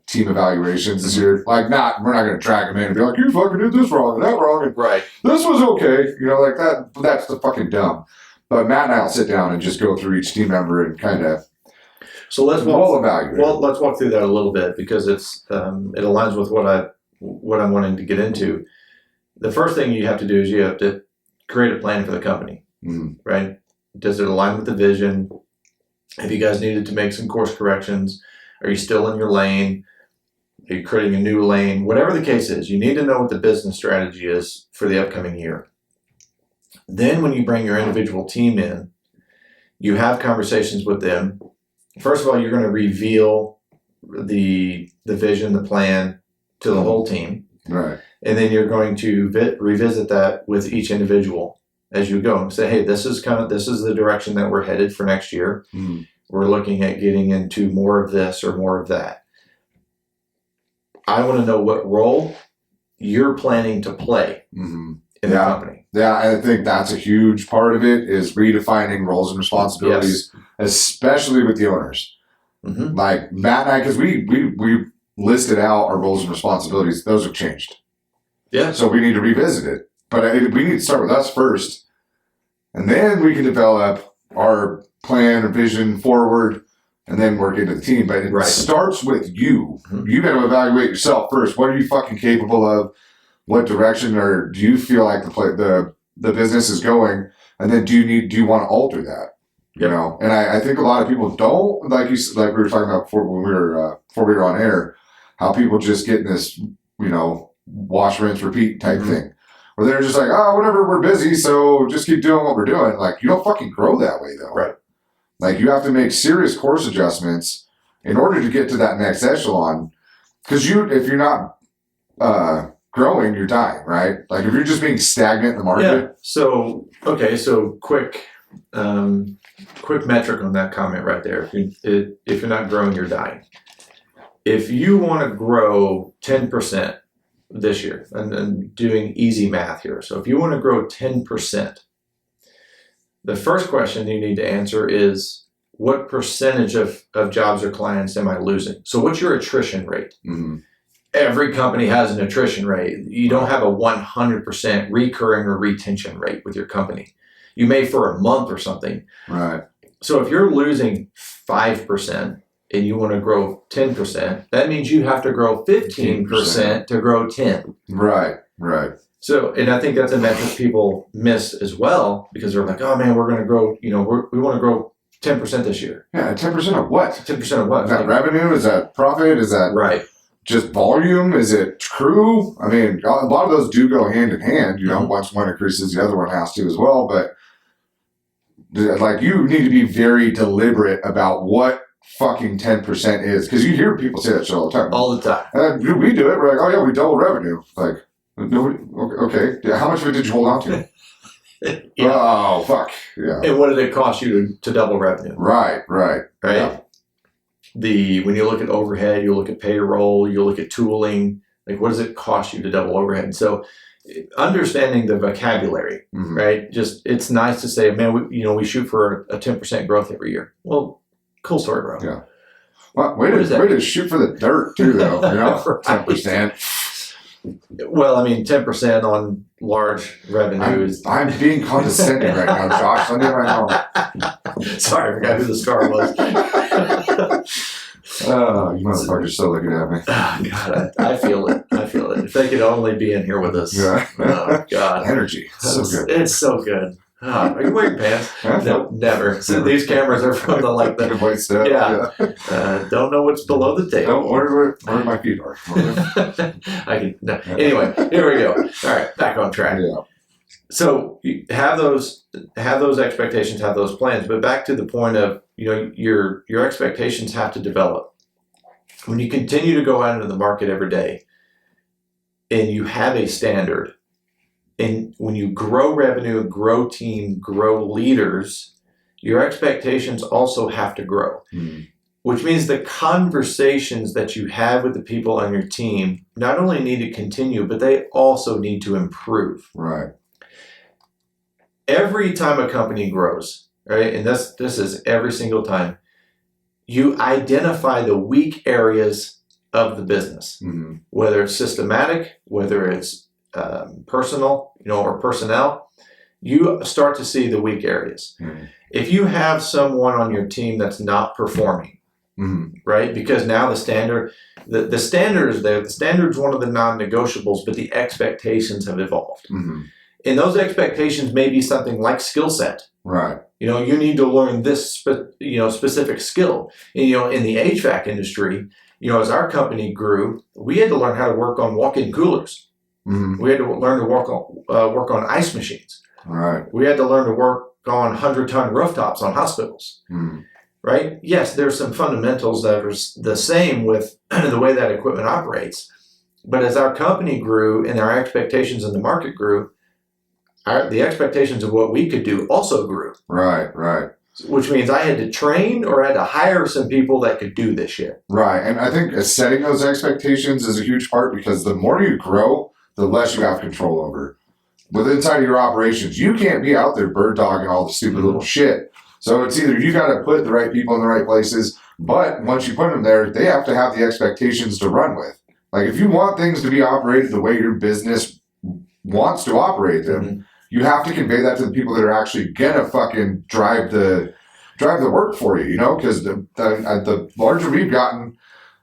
B: team evaluations this year. We're not going to drag them in and be like, you fucking did this wrong and that wrong. And
C: right.
B: This was okay. Like that. That's the fucking dumb. But Matt and I will sit down and just go through each team member and kind of.
C: So let's
B: evaluate.
C: Well, let's walk through that a little bit because it's it aligns with what I'm wanting to get into. The first thing you have to do is you have to create a plan for the company, right? Does it align with the vision? Have you guys needed to make some course corrections? Are you still in your lane? Are you creating a new lane? Whatever the case is, you need to know what the business strategy is for the upcoming year. Then when you bring your individual team in, you have conversations with them. First of all, you're going to reveal the vision, the plan to the whole team.
B: Right.
C: And then you're going to revisit that with each individual as you go and say, hey, this is the direction that we're headed for next year. We're looking at getting into more of this or more of that. I want to know what role you're planning to play in the company.
B: Yeah, I think that's a huge part of it is redefining roles and responsibilities, especially with the owners. Like Matt and I, because we listed out our roles and responsibilities, those have changed.
C: Yeah.
B: So we need to revisit it. But we need to start with us first. And then we can develop our plan or vision forward and then work into the team. But it starts with you. You got to evaluate yourself first. What are you fucking capable of? what direction or do you feel like the business is going, and then do you want to alter that? You know, and I think a lot of people don't, like we were talking about before when before we were on air, how people just get in this, you know, wash, rinse, repeat type thing, where they're just like, oh, whatever, we're busy, so just keep doing what we're doing. Like, you don't fucking grow that way though.
C: Right.
B: Like, you have to make serious course adjustments in order to get to that next echelon. Because if you're not growing, you're dying, right? Like, if you're just being stagnant in the market.
C: Yeah. So quick metric on that comment right there. If you're not growing, you're dying. If you want to grow 10% this year, and doing easy math here. So if you want to grow 10%, the first question you need to answer is, what percentage of jobs or clients am I losing? So what's your attrition rate?
B: Mm-hmm.
C: Every company has an attrition rate. You don't have a 100% recurring or retention rate with your company. You may for a month or something.
B: Right.
C: So if you're losing 5% and you want to grow 10%, that means you have to grow 15% to grow 10.
B: Right.
C: So, and I think that's a metric people miss as well, because they're like, oh man, we're going to grow, we want to grow 10% this year.
B: Yeah, 10% of what?
C: 10% of what?
B: Is that revenue? Is that profit? Is that
C: right?
B: Just volume? Is it crew? I mean, a lot of those do go hand in hand. You know, once one increases, the other one has to as well. But like, you need to be very deliberate about what fucking 10% is, because you hear people say that shit all the time.
C: All the time.
B: And we do it. We're like, oh yeah, we double revenue. Like, nobody. Okay, yeah, how much of it did you hold on to?
C: Yeah.
B: Oh fuck. Yeah.
C: And what did it cost you to double revenue?
B: Right.
C: Yeah. When you look at overhead, you look at payroll, you look at tooling, like, what does it cost you to double overhead? So understanding the vocabulary, right? Just, it's nice to say, man, we shoot for a 10% growth every year. Well, cool story, bro.
B: Yeah. Well, way to shoot for the dirt too, though. You know, 10%.
C: Well, I mean, 10% on large revenue is.
B: I'm being condescending right now, Josh. I need my own.
C: Sorry, I forgot who the star was.
B: Oh, you motherfuckers still looking at me.
C: Oh, God, I feel it. If they could only be in here with us.
B: Yeah.
C: Oh, God.
B: Energy. So good.
C: It's so good. Oh, are you wearing pants? No, never. So these cameras are from the
B: white stuff.
C: Yeah. Don't know what's below the table.
B: Where my feet are.
C: Anyway, here we go. All right, back on track.
B: Yeah.
C: So you have those expectations, have those plans, but back to the point of, your expectations have to develop. When you continue to go out into the market every day and you have a standard, and when you grow revenue, grow team, grow leaders, your expectations also have to grow, which means the conversations that you have with the people on your team not only need to continue, but they also need to improve.
B: Right.
C: Every time a company grows, right, and this is every single time, you identify the weak areas of the business, whether it's systematic, whether it's personal, or personnel, you start to see the weak areas. If you have someone on your team that's not performing, right, because now the standard is there, the standard is one of the non-negotiables, but the expectations have evolved. And those expectations may be something like skill set.
B: Right.
C: You need to learn this, specific skill. And, in the HVAC industry, as our company grew, we had to learn how to work on walk-in coolers. We had to learn to work on ice machines.
B: Right.
C: We had to learn to work on 100-ton rooftops on hospitals. Right? Yes, there's some fundamentals that are the same with the way that equipment operates. But as our company grew and our expectations in the market grew, the expectations of what we could do also grew.
B: Right.
C: Which means I had to train or I had to hire some people that could do this shit.
B: Right. And I think setting those expectations is a huge part, because the more you grow, the less you have control over. With inside of your operations, you can't be out there bird dogging all the stupid little shit. So it's either you got to put the right people in the right places, but once you put them there, they have to have the expectations to run with. Like, if you want things to be operated the way your business wants to operate them, you have to convey that to the people that are actually gonna fucking drive the work for you, because the larger we've gotten,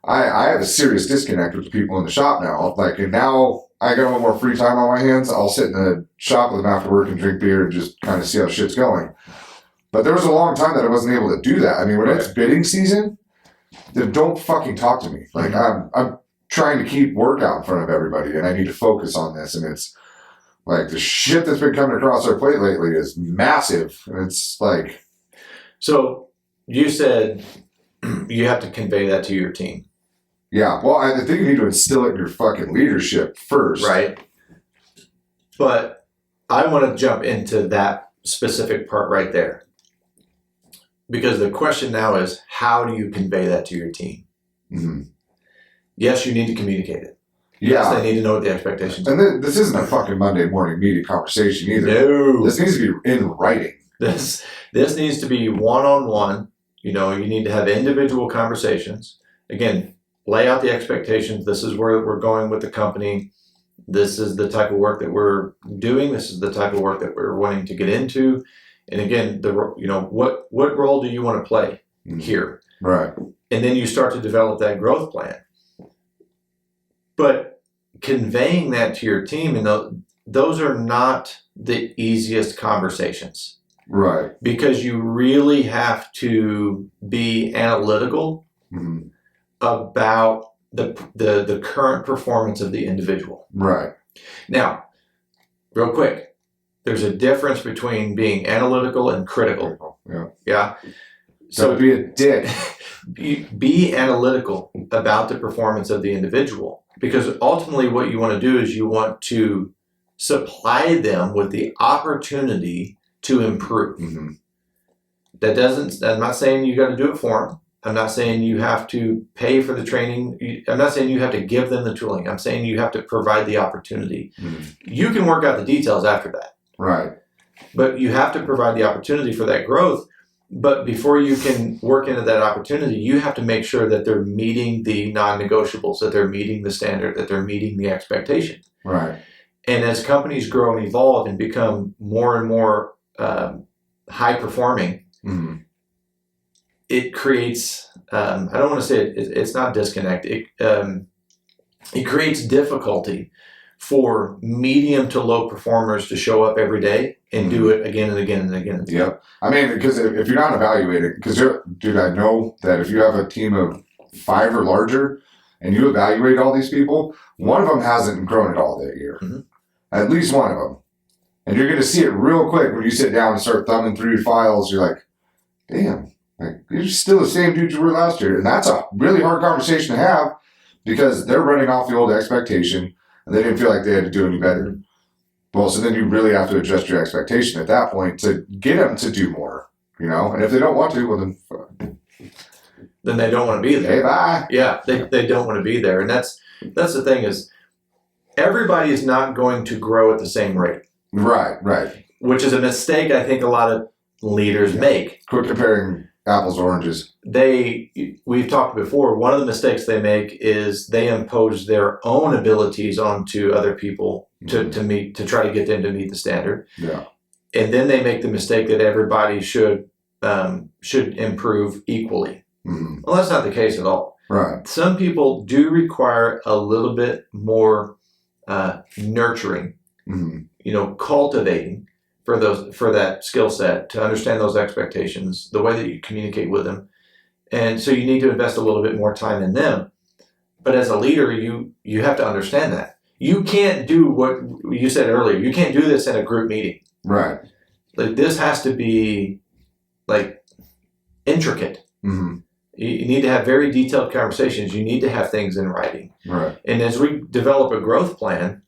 B: I have a serious disconnect with the people in the shop now. Like, and now I got a little more free time on my hands, I'll sit in the shop with them after work and drink beer and just kind of see how shit's going. But there was a long time that I wasn't able to do that. I mean, when it's bidding season, then don't fucking talk to me. Like, I'm trying to keep work out in front of everybody, and I need to focus on this. And it's like the shit that's been coming across our plate lately is massive. And it's like...
C: So you said you have to convey that to your team.
B: Yeah, well, I think you need to instill it in your fucking leadership first.
C: Right. But I want to jump into that specific part right there. Because the question now is, how do you convey that to your team?
B: Mm-hmm.
C: Yes, you need to communicate it.
B: Yeah.
C: Yes, they need to know what the expectations are.
B: And this isn't a fucking Monday morning meeting conversation either.
C: No.
B: This needs to be in writing.
C: This needs to be one-on-one. You know, you need to have individual conversations. Again, lay out the expectations. This is where we're going with the company. This is the type of work that we're doing. This is the type of work that we're wanting to get into. And again, what role do you want to play here?
B: Right.
C: And then you start to develop that growth plan. But conveying that to your team, and those are not the easiest conversations.
B: Right.
C: Because you really have to be analytical about the current performance of the individual.
B: Right.
C: Now, real quick, there's a difference between being analytical and critical.
B: Yeah.
C: Yeah.
B: So be a dick.
C: Be analytical about the performance of the individual, because ultimately what you want to do is you want to supply them with the opportunity to improve.
B: Mm-hmm.
C: I'm not saying you got to do it for them. I'm not saying you have to pay for the training. I'm not saying you have to give them the tooling. I'm saying you have to provide the opportunity. Mm-hmm. You can work out the details after that.
B: Right.
C: But you have to provide the opportunity for that growth. But before you can work into that opportunity, you have to make sure that they're meeting the non-negotiables, that they're meeting the standard, that they're meeting the expectation.
B: Right.
C: And as companies grow and evolve and become more and more high-performing, it creates, I don't want to say it's not disconnect. It creates difficulty for medium to low performers to show up every day and do it again and again and again.
B: Yep. I mean, because if you're not evaluating, dude, I know that if you have a team of 5 or larger and you evaluate all these people, one of them hasn't grown at all that year. Mm-hmm. At least one of them. And you're going to see it real quick when you sit down and start thumbing through your files. You're like, damn, like, you're still the same dude you were last year. And that's a really hard conversation to have because they're running off the old expectation and they didn't feel like they had to do any better. Well, so then you really have to adjust your expectation at that point to get them to do more, you know? And if they don't want to, well,
C: then they don't want to be there.
B: Hey, bye.
C: Yeah, they don't want to be there. And that's the thing is, everybody is not going to grow at the same rate.
B: Right, right.
C: Which is a mistake I think a lot of leaders make.
B: Quit comparing apples to oranges.
C: We've talked before, one of the mistakes they make is they impose their own abilities onto other people to try to get them to meet the standard.
B: Yeah.
C: And then they make the mistake that everybody should improve equally. Mm-hmm. Well, that's not the case at all.
B: Right.
C: Some people do require a little bit more nurturing, cultivating for that skill set to understand those expectations, the way that you communicate with them. And so you need to invest a little bit more time in them. But as a leader, you have to understand that. You can't do what you said earlier. You can't do this in a group meeting.
B: Right.
C: Like, this has to be like intricate. Mm-hmm. You need to have very detailed conversations. You need to have things in writing.
B: Right.
C: And as we develop a growth plan,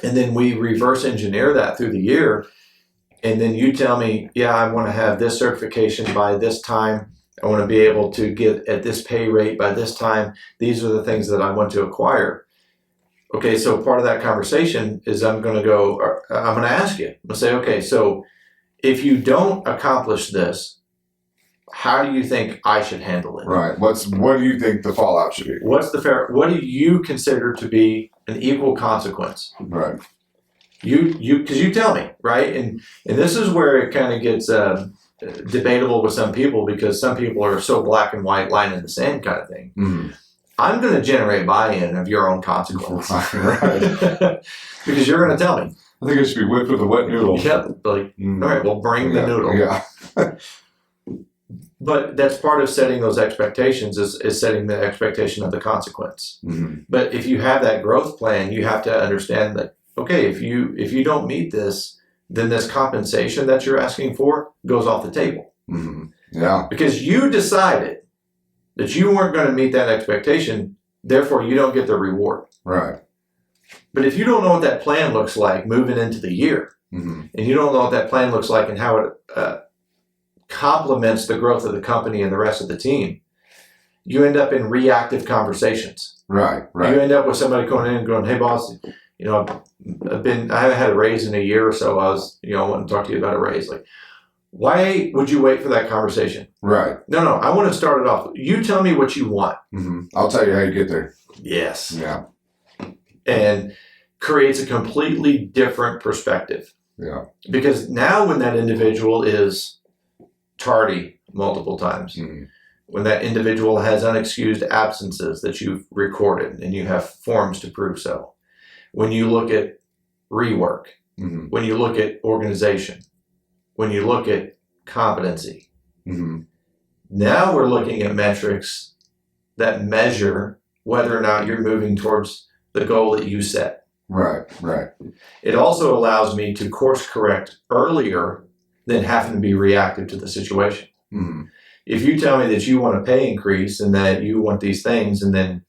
C: and then we reverse engineer that through the year, and then you tell me, yeah, I want to have this certification by this time. I want to be able to get at this pay rate by this time. These are the things that I want to acquire. Okay, so part of that conversation is I'm going to ask you. I'm going to say, okay, so if you don't accomplish this, how do you think I should handle it?
B: Right. What do you think the fallout should be?
C: What do you consider to be an equal consequence?
B: Right.
C: Because you tell me, right? And this is where it kind of gets debatable with some people, because some people are so black and white, line in the sand kind of thing. Mm-hmm. I'm going to generate buy-in of your own consequence.
B: Right.
C: Because you're going to tell me.
B: I think it should be whipped with a wet noodle.
C: Yep. Like, all right, well, bring the noodle.
B: Yeah.
C: But that's part of setting those expectations is setting the expectation of the consequence.
B: Mm-hmm.
C: But if you have that growth plan, you have to understand that, okay, if you don't meet this, then this compensation that you're asking for goes off the table.
B: Mm-hmm. Yeah.
C: Because you decided that you weren't going to meet that expectation, therefore you don't get the reward.
B: Right.
C: But if you don't know what that plan looks like moving into the year,
B: Mm-hmm.
C: and you don't know what that plan looks like and how it complements the growth of the company and the rest of the team, you end up in reactive conversations.
B: Right.
C: You
B: Right.
C: end up with somebody coming in and going, "Hey, boss, you know, I haven't had a raise in a year or so. I was, wanting to talk to you about a raise. Like, why would you wait for that conversation?
B: Right.
C: No, I want to start it off. You tell me what you want.
B: Mm-hmm. I'll tell you how you get there.
C: Yes.
B: Yeah.
C: And creates a completely different perspective.
B: Yeah.
C: Because now when that individual is tardy multiple times,
B: Mm-hmm.
C: when that individual has unexcused absences that you've recorded and you have forms to prove so, when you look at rework,
B: Mm-hmm.
C: when you look at organization, when you look at competency,
B: Mm-hmm.
C: now we're looking at metrics that measure whether or not you're moving towards the goal that you set.
B: Right. Right.
C: It also allows me to course correct earlier than having to be reactive to the situation.
B: Mm-hmm.
C: If you tell me that you want a pay increase and that you want these things, and then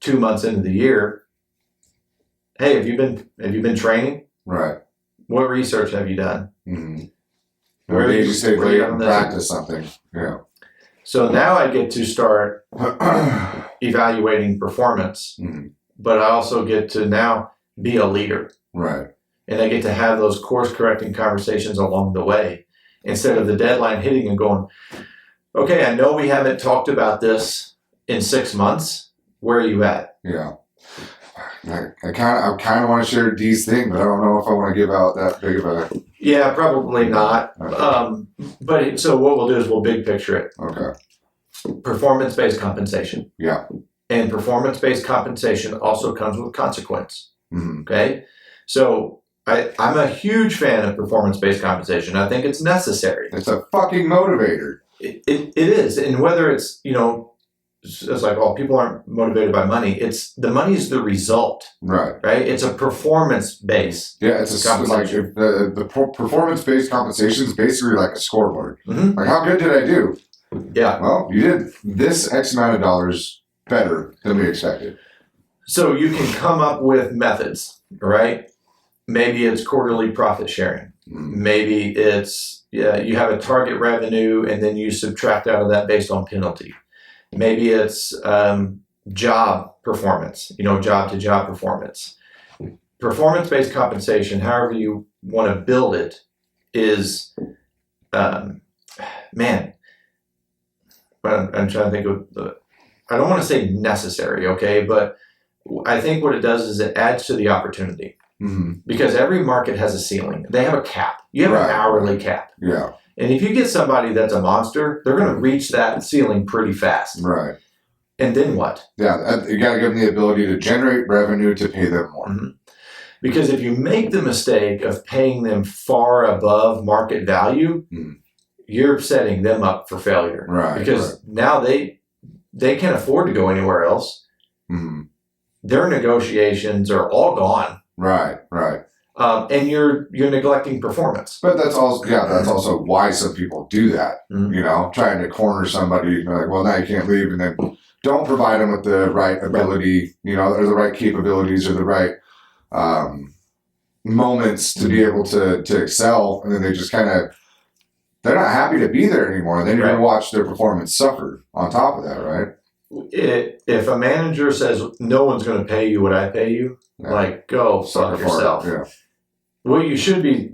C: 2 months into the year, hey, have you been training?
B: Right.
C: What research have you done?
B: Mm-hmm.
C: Where
B: Maybe
C: are
B: you
C: you-
B: stay
C: where are you
B: late
C: on
B: and
C: this?
B: practice something. Yeah.
C: So now I get to start evaluating performance,
B: Mm-hmm.
C: but I also get to now be a leader.
B: Right.
C: And I get to have those course correcting conversations along the way instead of the deadline hitting and going, okay, I know we haven't talked about this in 6 months. Where are you at?
B: Yeah. I kind of want to share Dee's thing, but I don't know if I want to give out that big of a.
C: Yeah, probably not.
B: Okay.
C: But so what we'll do is we'll big picture it.
B: Okay.
C: Performance-based compensation.
B: Yeah.
C: And performance-based compensation also comes with consequence.
B: Mm-hmm.
C: Okay? So I'm a huge fan of performance-based compensation. I think it's necessary.
B: It's a fucking motivator.
C: It is. And whether it's, it's like, oh, people aren't motivated by money. It's the money is the result,
B: Right.
C: right? It's a performance-based.
B: Yeah, it's like if the performance-based compensation is basically like a scoreboard.
C: Mm-hmm.
B: Like, how good did I do?
C: Yeah.
B: Well, you did this X amount of dollars better than we expected.
C: So you can come up with methods, right? Maybe it's quarterly profit sharing.
B: Mm-hmm.
C: Maybe it's, you have a target revenue and then you subtract out of that based on penalty. Maybe it's job performance, job to job performance. Performance-based compensation, however you want to build it, is, man, I'm trying to think of I don't want to say necessary, okay, but I think what it does is it adds to the opportunity.
B: Mm-hmm.
C: Because every market has a ceiling. They have a cap. You have
B: Right.
C: an hourly cap.
B: Yeah.
C: And if you get somebody that's a monster, they're going to reach that ceiling pretty fast.
B: Right.
C: And then what?
B: Yeah. You got to give them the ability to generate revenue to pay them more.
C: Mm-hmm. Because if you make the mistake of paying them far above market value, you're setting them up for failure.
B: Right.
C: Because now they can't afford to go anywhere else.
B: Mm-hmm.
C: Their negotiations are all gone.
B: Right. Right.
C: And you're neglecting performance.
B: But that's also why some people do that.
C: Mm-hmm.
B: Trying to corner somebody, like, well, now you can't leave, and then don't provide them with the right ability, or the right capabilities or the right moments to be able to excel, and then they just they're not happy to be there anymore. And then you're going to watch their performance suffer on top of that, right?
C: If a manager says no one's going to pay you what I pay you, like, go fuck yourself.
B: Yeah.
C: What you should be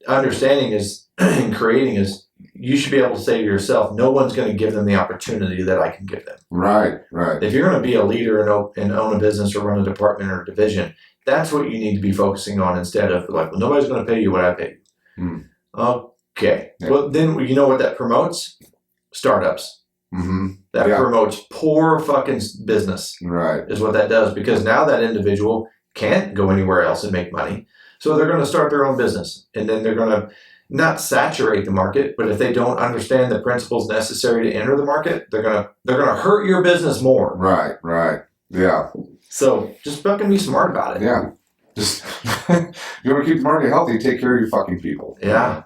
C: understanding is and creating is you should be able to say to yourself, no one's going to give them the opportunity that I can give them.
B: Right. Right.
C: If you're going to be a leader and own a business or run a department or a division, that's what you need to be focusing on instead of like, well, nobody's going to pay you what I pay you. Okay.
B: Yeah.
C: Well, then you know what that promotes? Startups.
B: Mm-hmm.
C: That promotes poor fucking business.
B: Right.
C: Is what that does, because now that individual can't go anywhere else and make money. So they're going to start their own business, and then they're going to not saturate the market, but if they don't understand the principles necessary to enter the market, they're going to hurt your business more.
B: Right. Yeah.
C: So just fucking be smart about it.
B: Yeah. Just you want to keep the market healthy, take care of your fucking people.
C: Yeah.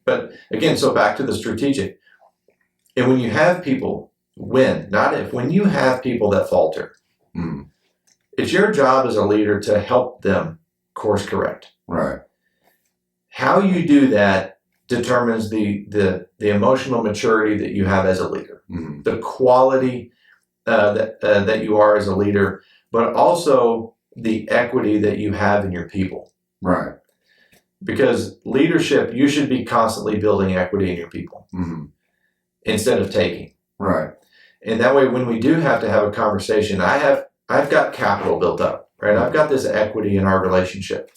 C: But again, so back to the strategic. And when you have people win, not if, when you have people that falter, it's your job as a leader to help them course correct.
B: Right.
C: How you do that determines the emotional maturity that you have as a leader, the quality that you are as a leader, but also the equity that you have in your people.
B: Right.
C: Because leadership, you should be constantly building equity in your people instead of taking.
B: Right.
C: And that way, when we do have to have a conversation, I've got capital built up, right? I've got this equity in our relationship.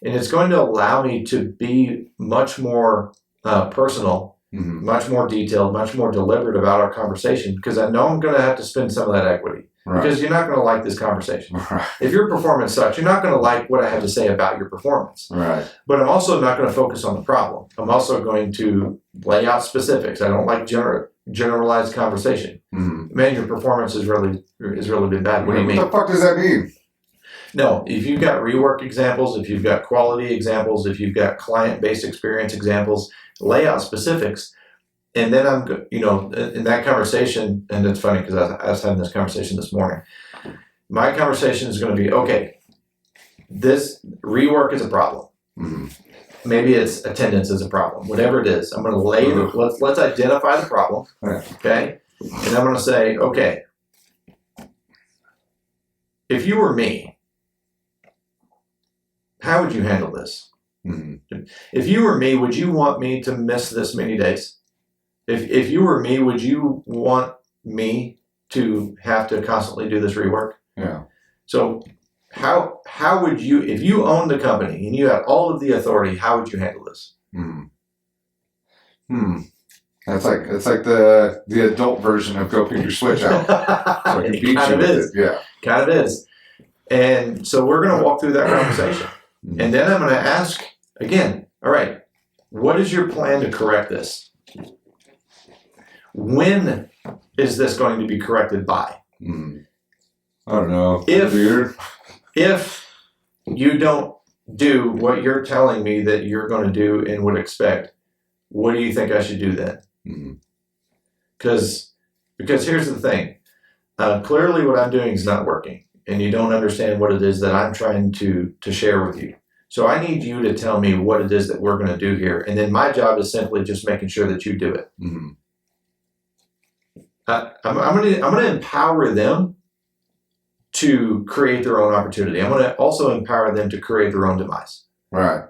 C: And it's going to allow me to be much more personal, much more detailed, much more deliberate about our conversation, because I know I'm going to have to spend some of that equity. Right. Because you're not going to like this conversation. Right. If your performance sucks, you're not going to like what I have to say about your performance.
B: Right.
C: But I'm also not going to focus on the problem. I'm also going to lay out specifics. I don't like generalized conversation. Man, your performance has really been bad. What do you mean?
B: What the fuck does that mean?
C: No, if you've got rework examples, if you've got quality examples, if you've got client-based experience examples, lay out specifics. And then in that conversation, and it's funny because I was having this conversation this morning. My conversation is going to be, okay, this rework is a problem. Maybe it's attendance is a problem. Whatever it is, I'm going to let's identify the problem. Okay. And I'm going to say, okay, if you were me, how would you handle this? If you were me, would you want me to miss this many days? If you were me, would you want me to have to constantly do this rework?
B: Yeah. So
C: how would you, if you owned the company and you had all of the authority, how would you handle this?
B: It's like the adult version of go pick your switch out. So I can beat you with it. Yeah.
C: Kind of is. And so we're going to walk through that conversation. And then I'm going to ask again, all right, what is your plan to correct this? When is this going to be corrected by?
B: I don't know.
C: If you don't do what you're telling me that you're going to do and would expect, what do you think I should do then? Because here's the thing. Clearly what I'm doing is not working, and you don't understand what it is that I'm trying to share with you. So I need you to tell me what it is that we're going to do here. And then my job is simply just making sure that you do it. I'm going to empower them to create their own opportunity. I'm going to also empower them to create their own demise.
B: Right.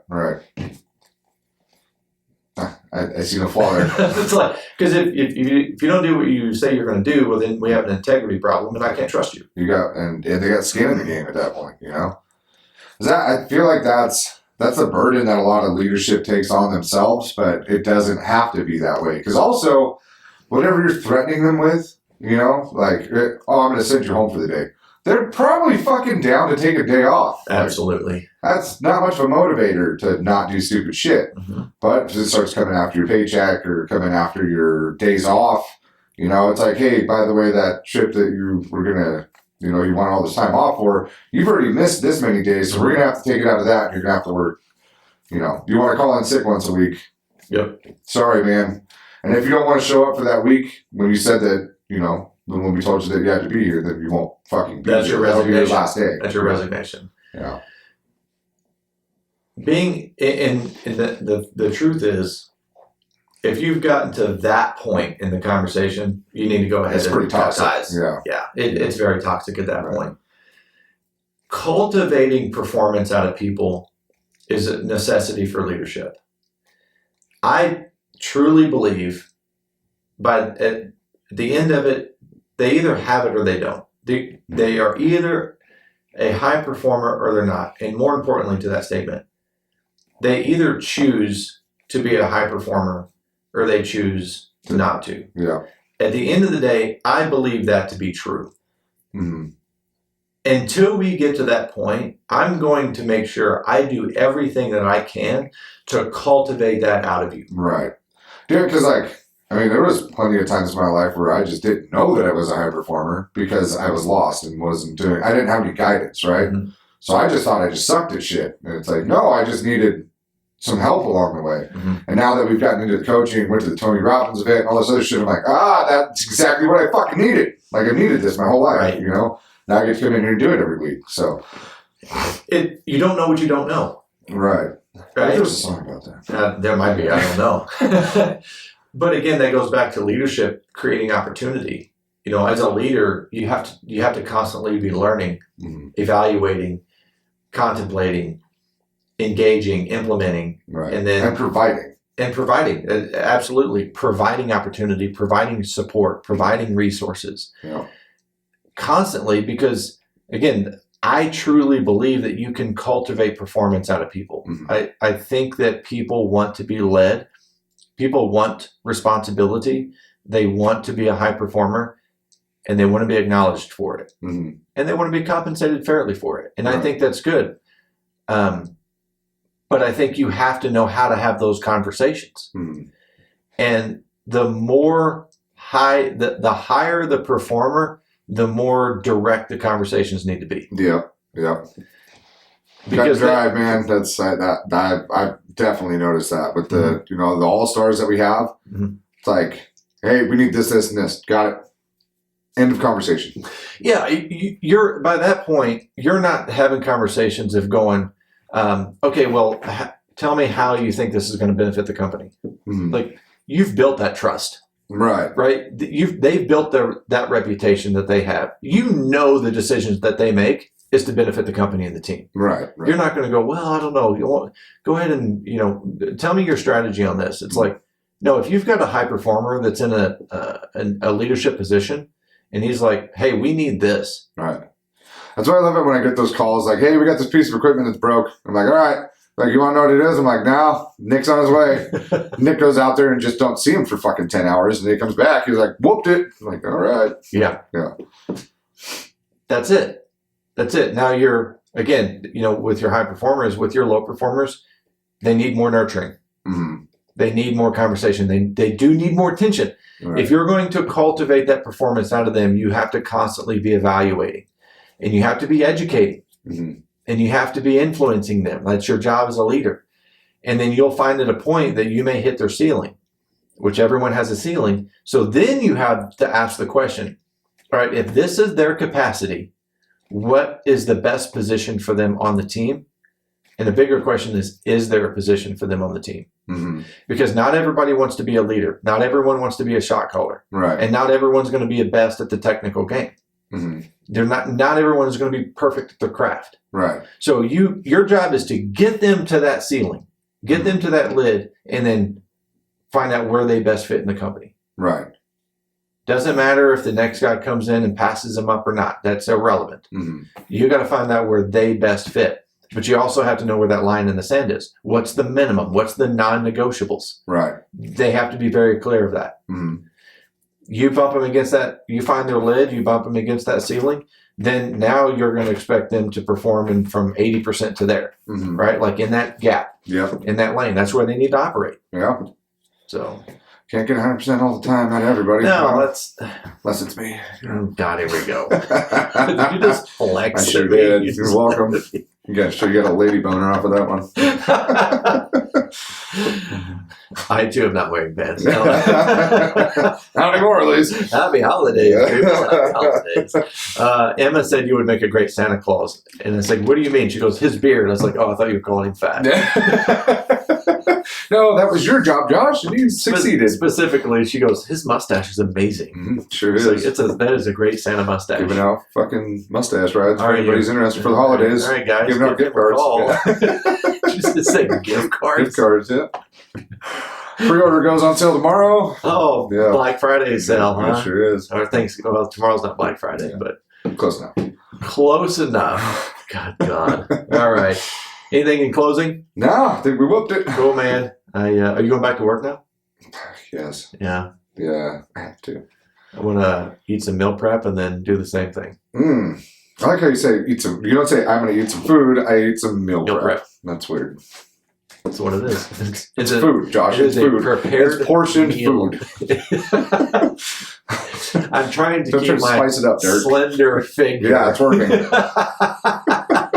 B: I see no flaw there.
C: It's like, because if you don't do what you say you're going to do, well, then we have an integrity problem, and I can't trust you.
B: And they got skin in the game at that point, you know? I feel like that's a burden that a lot of leadership takes on themselves, but it doesn't have to be that way. Because also, whatever you're threatening them with, you know, like, oh, I'm going to send you home for the day. They're probably fucking down to take a day off.
C: Absolutely.
B: Like, that's not much of a motivator to not do stupid shit. But if it starts coming after your paycheck or coming after your days off, you know, it's like, hey, by the way, that trip that you were going to, you know, you want all this time off for, you've already missed this many days, so we're going to have to take it out of that, and you're going to have to work, you know, you want to call in sick once a week.
C: Yep.
B: Sorry, man. And if you don't want to show up for that week, when you said that, you know, when we told you that you had to be here, then you won't fucking be
C: That's
B: here.
C: Your
B: That'll
C: resignation.
B: be your last day.
C: That's your resignation.
B: Yeah.
C: Being in the truth is, if you've gotten to that point in the conversation, you need to go ahead and cut ties. Yeah. It's very toxic at that point. Cultivating performance out of people is a necessity for leadership. I truly believe at the end of it, they either have it or they don't. They are either a high performer or they're not. And more importantly to that statement, they either choose to be a high performer or they choose not to.
B: Yeah.
C: at the end of the day, I believe that to be true.
B: Mm-hmm.
C: Until we get to that point, I'm going to make sure I do everything that I can to cultivate that out of you.
B: Right. Yeah, because there was plenty of times in my life where I just didn't know that I was a high performer because I was lost and I didn't have any guidance, right?
C: Mm-hmm.
B: So I just thought I just sucked at shit. And it's like, no, I just needed some help along the way.
C: Mm-hmm.
B: And now that we've gotten into the coaching, went to the Tony Robbins event and all this other shit, I'm like, that's exactly what I fucking needed. Like, I needed this my whole life,
C: right.
B: Now I get to come in here and do it every week. So
C: you don't know what you don't know.
B: Right.
C: Right?
B: There's a song about that.
C: There might be. I don't know. But again, that goes back to leadership, creating opportunity. As a leader, you have to constantly be learning,
B: mm-hmm.
C: evaluating, contemplating, engaging, implementing,
B: right.
C: and
B: providing.
C: And providing, absolutely, providing opportunity, providing support, providing resources.
B: Yeah.
C: Constantly, because again, I truly believe that you can cultivate performance out of people.
B: Mm-hmm.
C: I think that people want to be led. People want responsibility. They want to be a high performer, and they want to be acknowledged for it.
B: Mm-hmm.
C: And they want to be compensated fairly for it. And
B: right.
C: I think that's good. But I think you have to know how to have those conversations.
B: Mm-hmm. And
C: the higher the performer, the more direct the conversations need to be.
B: Yeah. Because that drive, man, that's I definitely noticed that with the the all-stars that we have.
C: Mm-hmm.
B: It's like, hey, we need this, and this. Got it. End of conversation.
C: Yeah, you're by that point, you're not having conversations of going, okay, well, tell me how you think this is going to benefit the company.
B: Mm-hmm.
C: Like, you've built that trust.
B: Right.
C: They've built that reputation that they have. The decisions that they make is to benefit the company and the team.
B: Right.
C: You're not going to go, well, I don't know. Go ahead and tell me your strategy on this. It's like, no, if you've got a high performer that's in a leadership position, and he's like, hey, we need this.
B: Right. That's why I love it when I get those calls like, hey, we got this piece of equipment that's broke. I'm like, all right. Like, you want to know what it is? I'm like, no, Nick's on his way. Nick goes out there and just don't see him for fucking 10 hours. And then he comes back. He's like, whooped it. I'm like, all right.
C: Yeah. That's it. Now you're, again, with your high performers, with your low performers, they need more nurturing.
B: Mm-hmm.
C: They need more conversation. They do need more attention. Right. If you're going to cultivate that performance out of them, you have to constantly be evaluating. And you have to be educating.
B: Mm-hmm.
C: And you have to be influencing them. That's your job as a leader. And then you'll find at a point that you may hit their ceiling, which everyone has a ceiling. So then you have to ask the question, all right, if this is their capacity, what is the best position for them on the team? And the bigger question is there a position for them on the team?
B: Mm-hmm.
C: Because not everybody wants to be a leader. Not everyone wants to be a shot caller.
B: Right.
C: And not everyone's going to be a best at the technical game.
B: Mm-hmm.
C: They're not everyone is going to be perfect at their craft.
B: Right.
C: So your job is to get them to that ceiling, get them to that lid, and then find out where they best fit in the company.
B: Right.
C: Doesn't matter if the next guy comes in and passes them up or not. That's irrelevant.
B: Mm-hmm.
C: You got to find out where they best fit. But you also have to know where that line in the sand is. What's the minimum? What's the non-negotiables?
B: Right.
C: They have to be very clear of that.
B: Mm-hmm.
C: You bump them against that, you find their lid, you bump them against that ceiling, then now you're going to expect them to perform from 80% to there,
B: mm-hmm.
C: right? Like in that gap, in that lane. That's where they need to operate.
B: Yeah.
C: So
B: can't get 100% all the time, not everybody.
C: No,
B: unless it's me.
C: Oh, God, here we go. You just flex.
B: I sure did. You're welcome. You got a lady boner off of that one.
C: I too am not wearing pants. No.
B: Not anymore, at least.
C: Happy holidays, dude. Happy holidays. Emma said you would make a great Santa Claus. And I said, what do you mean? She goes, his beard. I was like, oh, I thought you were calling him fat.
B: No, that was your job, Josh, and you succeeded.
C: Specifically, she goes, his mustache is amazing.
B: Mm-hmm. Sure is.
C: That is a great Santa mustache.
B: Giving out fucking mustache rides for anybody's interested for the
C: all
B: holidays.
C: All right, guys.
B: Giving out gift cards.
C: Just to say gift cards.
B: Gift cards, yeah. Pre-order goes on sale tomorrow.
C: Oh, yeah. Black Friday sale, huh?
B: It sure is.
C: Or Thanksgiving. Well, tomorrow's not Black Friday, but
B: close enough.
C: Close enough. God. All right. Anything in closing?
B: No, I think we whooped it.
C: Cool, man. Are you going back to work now?
B: Yes.
C: Yeah.
B: Yeah, I have to.
C: I'm gonna eat some meal prep and then do the same thing.
B: I like how you say eat some. You don't say I'm going to eat some food. I eat some meal prep. That's weird.
C: That's what it is.
B: It's food, Josh. It's food.
C: Prepared
B: portioned food.
C: I'm trying to keep my
B: spice it up, Dirk.
C: Slender figure.
B: Yeah, it's working.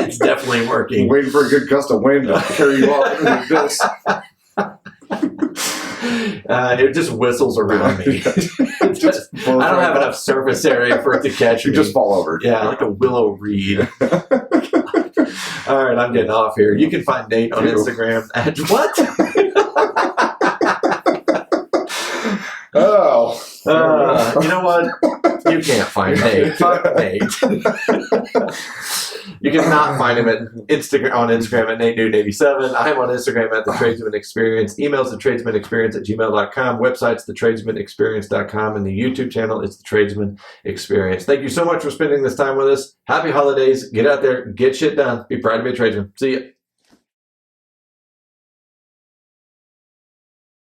C: It's definitely working.
B: I'm waiting for a good gust of wind to carry you off into this.
C: It just whistles around me. I don't have enough surface area for it to catch me.
B: You just fall over.
C: Yeah, like a willow reed. All right, I'm getting off here. You can find Nate on Instagram at what? You know what? You can't find Nate. Fuck Nate. You can not find him on Instagram at NateNewton87. I'm on Instagram at The Tradesman Experience. Emails to tradesmanexperience@gmail.com. Website's thetradesmanexperience.com. And the YouTube channel is The Tradesman Experience. Thank you so much for spending this time with us. Happy holidays. Get out there. Get shit done. Be proud to be a tradesman. See ya.